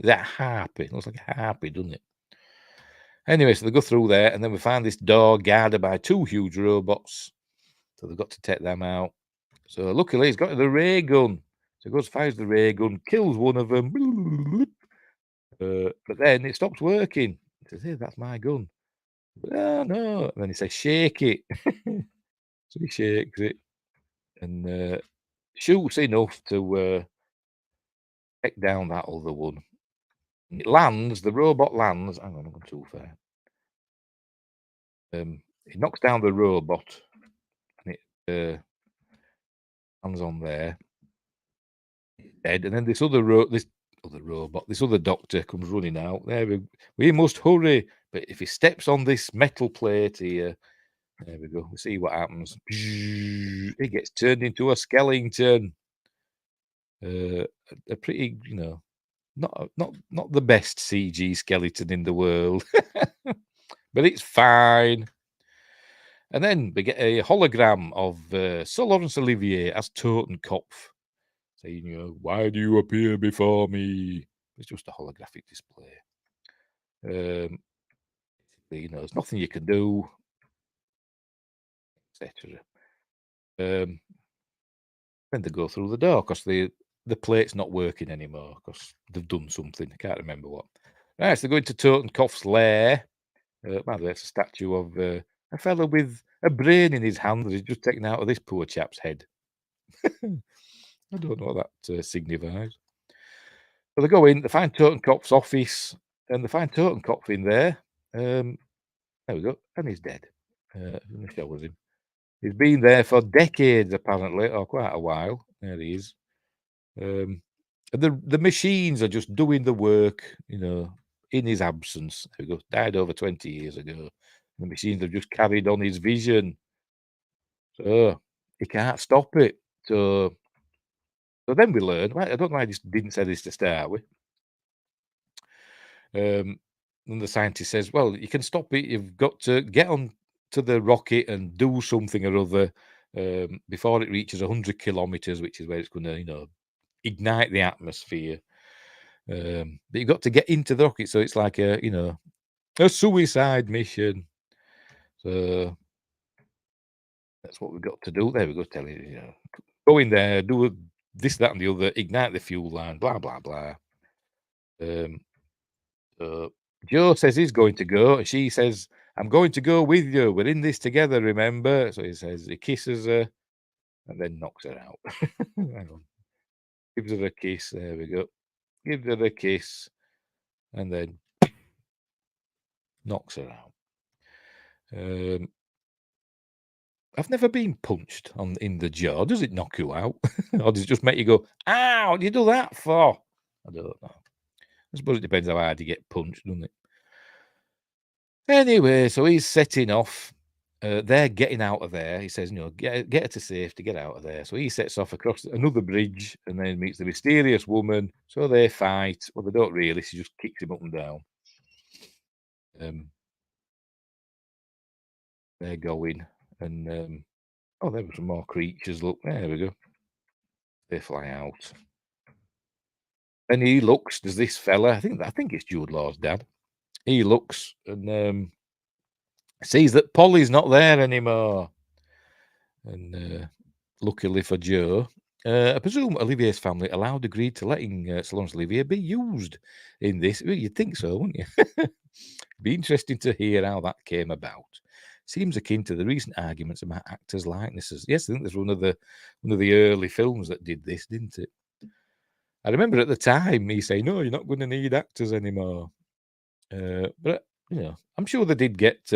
That harpy, looks like a harpy, doesn't it? Anyway, so they go through there, and then we find this door guarded by two huge robots. So they've got to take them out. So luckily, he's got the ray gun. So he goes, fires the ray gun, kills one of them. But then it stops working. He says, "Hey, that's my gun." Oh, no. And then he says, "Shake it." So he shakes it and shoots enough to take down that other one. And it lands, the robot lands. Hang on, I'm going too far. It knocks down the robot and it lands on there. He's dead. And then this other robot, this other doctor comes running out. There we must hurry. But if he steps on this metal plate here, there we go. We see what happens. He gets turned into a skeleton. A pretty, not the best CG skeleton in the world, but it's fine. And then we get a hologram of Sir Laurence Olivier as Totenkopf, saying, "Why do you appear before me?" It's just a holographic display. There's nothing you can do, etc. Then they go through the door because the plate's not working anymore because they've done something. I can't remember what. Right, so they're going to Totenkopf's lair. By the way, it's a statue of a fellow with a brain in his hand that he's just taken out of this poor chap's head. I don't know what that signifies. So they go in, they find Totenkopf's office, and they find Totenkopf in there. There we go, and he's dead. And shows him. He's been there for decades, apparently, or quite a while. There he is. And the machines are just doing the work, in his absence. There we go. Died over 20 years ago. The machines have just carried on his vision. So he can't stop it. So then we learn. Right, I don't know why I just didn't say this to start with. And the scientist says, "Well, you can stop it. You've got to get on to the rocket and do something or other before it reaches 100 kilometers, which is where it's going to, ignite the atmosphere. But you've got to get into the rocket, so it's like a suicide mission. So that's what we've got to do. There we go. Tell you, go in there, do this, that, and the other, ignite the fuel line, blah blah blah. So Joe says he's going to go, and she says, "I'm going to go with you. We're in this together, remember?" So he kisses her, and then knocks her out. Hang on. Gives her a kiss. There we go. Gives her a kiss, and then knocks her out. I've never been punched in the jaw. Does it knock you out? Or does it just make you go, "Ow, what do you do that for?" I don't know. I suppose it depends how hard you get punched, doesn't it? Anyway, so he's setting off. They're getting out of there. He says, get her to safety, get out of there. So he sets off across another bridge and then meets the mysterious woman. So they fight. Well, they don't really. She just kicks him up and down. They're going. And, there were some more creatures. Look, there we go. They fly out. And he looks, there's this fella. I think it's Jude Law's dad. He looks and sees that Polly's not there anymore. And luckily for Joe, I presume Olivier's family allowed agreed to letting Salon's Olivier be used in this. Well, you'd think so, wouldn't you? Be interesting to hear how that came about. Seems akin to the recent arguments about actors' likenesses. Yes, I think there's one of the early films that did this, didn't it? I remember at the time me saying, "No, you're not going to need actors anymore." But I'm sure they did get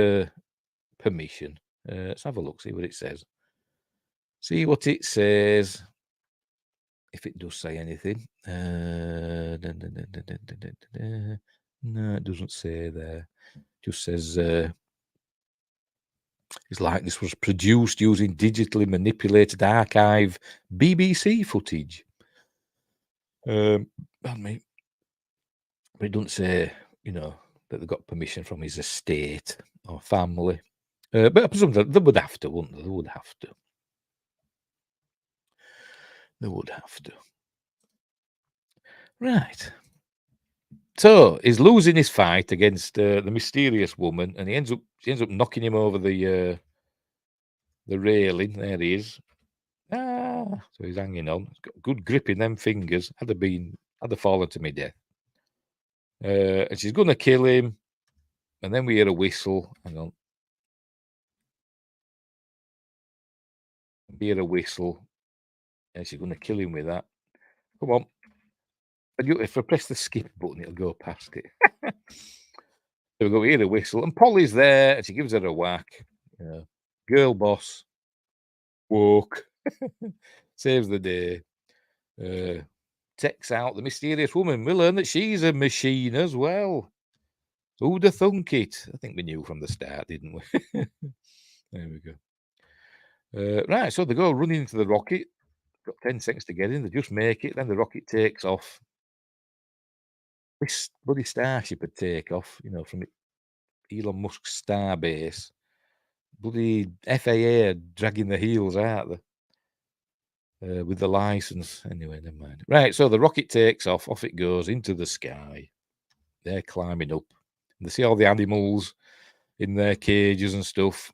permission. Let's have a look, see what it says. See what it says. If it does say anything. No, it doesn't say there. Just says his likeness was produced using digitally manipulated archive BBC footage. Pardon me. But it doesn't say, that they got permission from his estate or family. But I presume that they would have to, wouldn't they? They would have to. They would have to. Right. So he's losing his fight against the mysterious woman, and she ends up knocking him over the railing. There he is. So he's hanging on. He's got good grip in them fingers. Had they fallen to me death. And she's going to kill him, and then we hear a whistle. Hang on. We hear a whistle, and she's going to kill him with that. Come on. If I press the skip button, it'll go past it. There we go. We hear a whistle, and Polly's there, and she gives her a whack. Girl boss. Woke. Saves the day. Takes out the mysterious woman. We learn that she's a machine as well. Who'd have thunk it? I think we knew from the start, didn't we? There we go. Right, so they go running into the rocket. Got 10 seconds to get in. They just make it. Then the rocket takes off. This bloody starship would take off, from Elon Musk's starbase. Bloody FAA dragging the heels out with the license. Anyway, never mind. Right, so the rocket takes off. Off it goes into the sky. They're climbing up. And they see all the animals in their cages and stuff.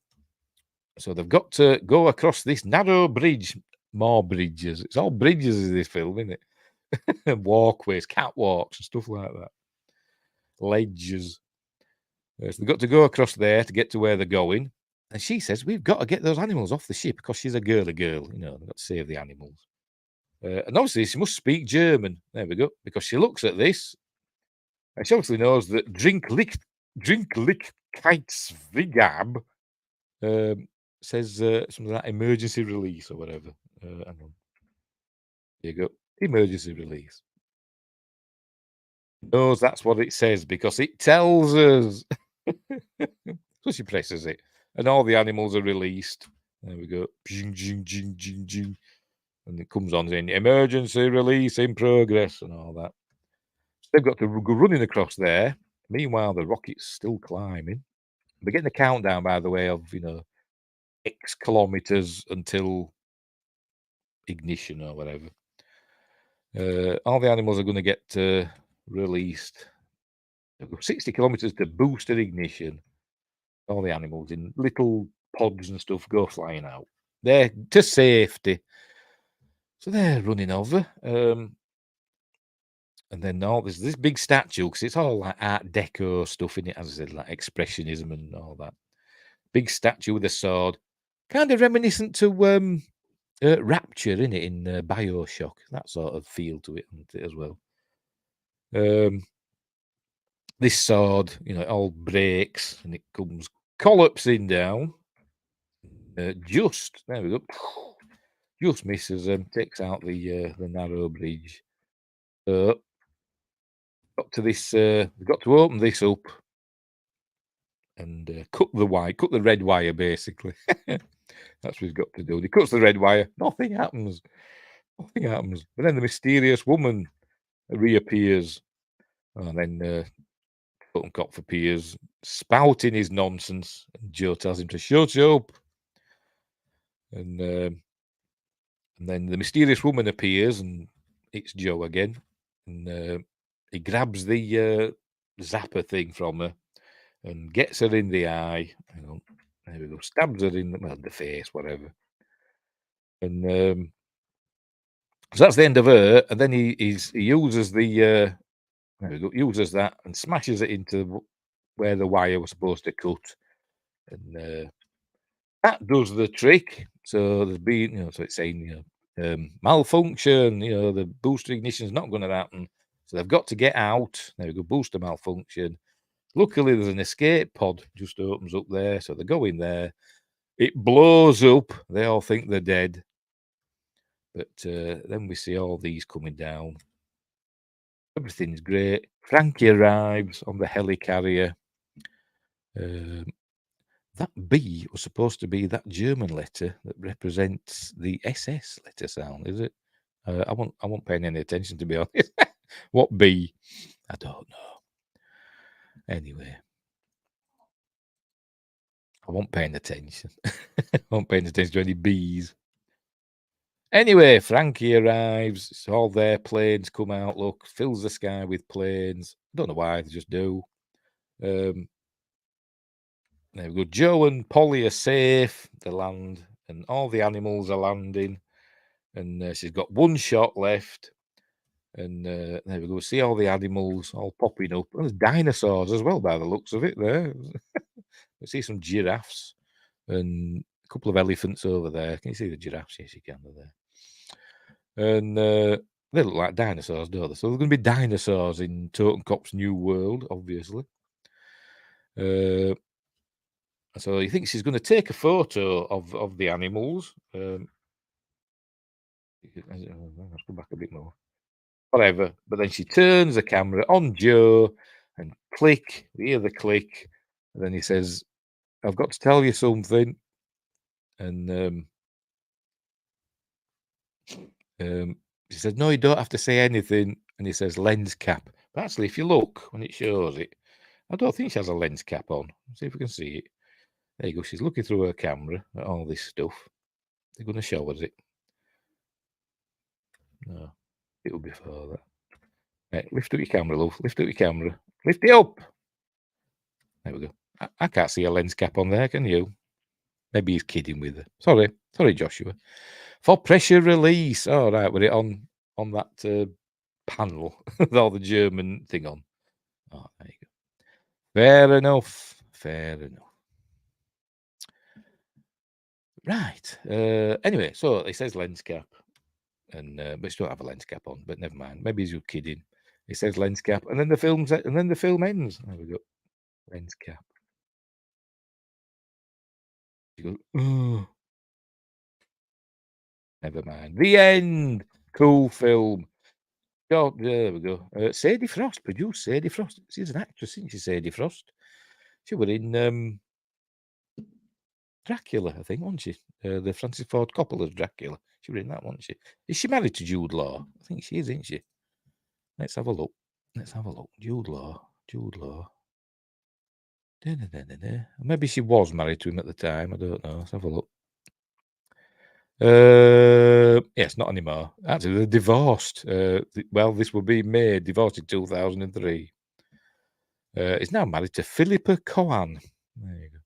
So they've got to go across this narrow bridge. More bridges. It's all bridges in this film, isn't it? Walkways, catwalks, and stuff like that. Ledges. So they've got to go across there to get to where they're going. And she says, we've got to get those animals off the ship because she's a girly girl. They've got to save the animals. And obviously, she must speak German. There we go. Because she looks at this. And she obviously knows that Drinklichkeitsvergab says something like emergency release or whatever. Hang on. There you go. Emergency release. Knows that's what it says because it tells us. So she presses it, and all the animals are released. There we go. Jing, jing, jing, jing, jing. And it comes on saying emergency release in progress and all that. So they've got to go running across there. Meanwhile, the rocket's still climbing. We're getting a countdown, by the way, of X kilometers until ignition or whatever. All the animals are going to get released. 60 kilometers to booster ignition. All the animals in little pods and stuff go flying out. They're to safety. So they're running over. And then there's this big statue because it's all like Art Deco stuff in it, as I said, like expressionism and all that. Big statue with a sword, kind of reminiscent to Rapture in it in BioShock. That sort of feel to it, isn't it, as well. This sword, it all breaks and it comes collapsing down. Just there we go. Just misses them, takes out the narrow bridge. Got to this. We've got to open this up and cut the red wire, basically. That's what we've got to do. He cuts the red wire. Nothing happens. Nothing happens. But then the mysterious woman reappears, and then Cotton appears, spouting his nonsense. And Joe tells him to shut up. And then the mysterious woman appears, and it's Joe again. And he grabs the zapper thing from her and gets her in the eye. Hang on. There we go. Stabs her in the face, whatever. And so that's the end of her. And then he uses the there we go, uses that and smashes it into where the wire was supposed to cut. And that does the trick. So there's been, so it's saying, malfunction, the booster ignition is not going to happen. So they've got to get out. There we go, booster malfunction. Luckily, there's an escape pod just opens up there. So they go in there. It blows up. They all think they're dead. But then we see all these coming down. Everything's great. Frankie arrives on the helicarrier. That B was supposed to be that German letter that represents the SS letter sound, is it? I won't pay any attention, to be honest. What B? I don't know. Anyway, I won't pay any attention. I won't pay any attention to any B's. Anyway, Frankie arrives. It's all there. Planes come out. Look, fills the sky with planes. I don't know why, they just do. There we go. Joe and Polly are safe. They land, and all the animals are landing. And she's got one shot left. And there we go. See all the animals all popping up. And there's dinosaurs as well, by the looks of it there. We see some giraffes and a couple of elephants over there. Can you see the giraffes? Yes, you can. They're there. And they look like dinosaurs, don't they? So there's going to be dinosaurs in Totem Cop's new world, obviously. So he thinks he's going to take a photo of the animals. Let's go back a bit more. Whatever. But then she turns the camera on Joe and click. We hear the click. And then he says, I've got to tell you something. And she says, no, you don't have to say anything. And he says, lens cap. But actually, if you look when it shows it, I don't think she has a lens cap on. Let's see if we can see it. There you go. She's looking through her camera at all this stuff. They're going to show us it. No, it'll be for that. Right, lift up your camera, love. Lift up your camera. Lift it up. There we go. I can't see a lens cap on there, can you? Maybe he's kidding with her. Sorry, Joshua. For pressure release. All right, with it on that panel with all the German thing on. Oh, there you go. Fair enough. Right. Anyway, so it says lens cap, and but she don't have a lens cap on. But never mind. Maybe he's just kidding. It says lens cap, and then the film ends. There we go. Lens cap. You go. Oh. Never mind. The end. Cool film. Oh, there we go. Sadie Frost produced. Sadie Frost. She's an actress, isn't she? Sadie Frost. She was in Dracula, I think, wasn't she? The Francis Ford Coppola's Dracula. She was in that, wasn't she? Is she married to Jude Law? I think she is, isn't she? Let's have a look. Jude Law. Maybe she was married to him at the time. I don't know. Let's have a look. Yes, not anymore. Actually, they're divorced. This will be May, divorced in 2003. He's now married to Philippa Cohen. There you go.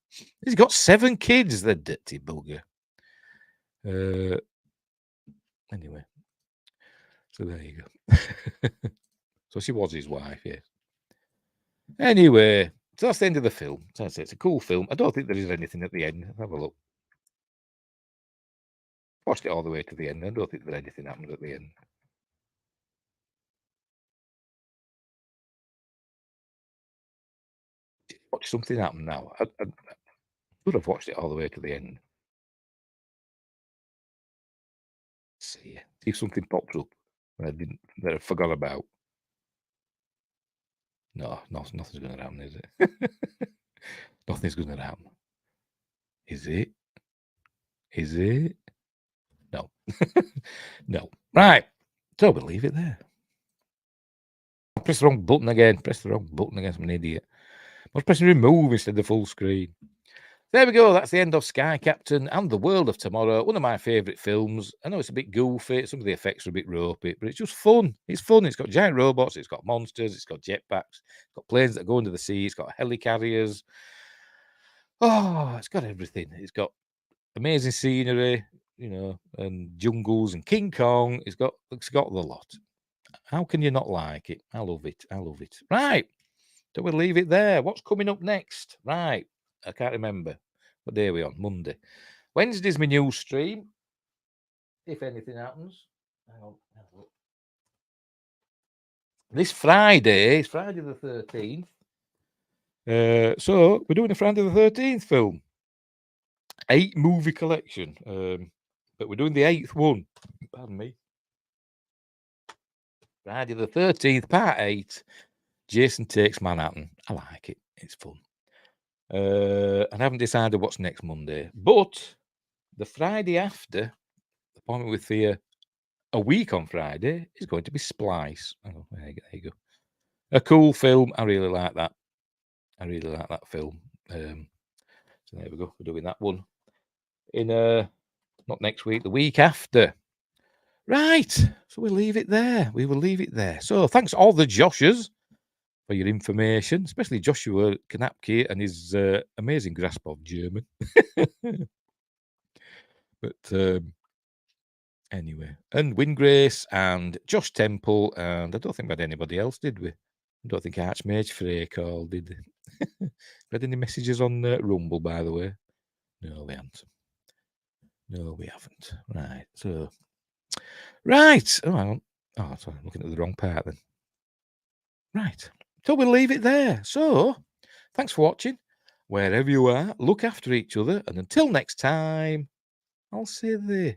He's got 7 kids, the dirty bugger. Anyway, so there you go. So she was his wife, yes. Anyway, so that's the end of the film. So that's it. It's a cool film. I don't think there is anything at the end. Have a look. Watched it all the way to the end. I don't think that anything happened at the end. Watch something happen now. I should have watched it all the way to the end. See if something pops up that I forgot about. No, nothing's going to happen, is it? Nothing's going to happen. Is it? No. No. Right. So we'll leave it there. I pressed the wrong button again. I'm an idiot. I was pressing remove instead of full screen. There we go. That's the end of Sky Captain and the World of Tomorrow. One of my favourite films. I know it's a bit goofy. Some of the effects are a bit ropey, but it's just fun. It's fun. It's got giant robots. It's got monsters. It's got jetpacks. It's got planes that go into the sea. It's got helicarriers. Oh, it's got everything. It's got amazing scenery, and jungles and King Kong. It's got the lot. How can you not like it? I love it. I love it. Right. So we'll leave it there. What's coming up next? Right. I can't remember. What day are we on? Monday. Wednesday's my news stream. If anything happens. Hang on. This Friday is Friday the 13th. So we're doing a Friday the 13th film. 8 movie collection. But we're doing the 8th one. Pardon me. Friday the 13th, part 8. Jason Takes Manhattan. I like it. It's fun. I haven't decided what's next Monday. But the Friday after, the appointment with Thea, a week on Friday, is going to be Splice. Oh, there you go. A cool film. I really like that. I really like that film. So there we go. We're doing that one in not next week, the week after. Right. So we'll leave it there. We will leave it there. So thanks to all the Joshes for your information, especially Joshua Kanapke and his amazing grasp of German. But anyway, and Wingrace and Josh Temple, and I don't think we had anybody else, did we? I don't think Archmage Frey called, did they? Had any messages on Rumble, by the way? No, we haven't. No, we haven't. Right, so... Right! Oh, sorry, I'm looking at the wrong part then. Right, so we'll leave it there. So, thanks for watching. Wherever you are, look after each other, and until next time, I'll say this.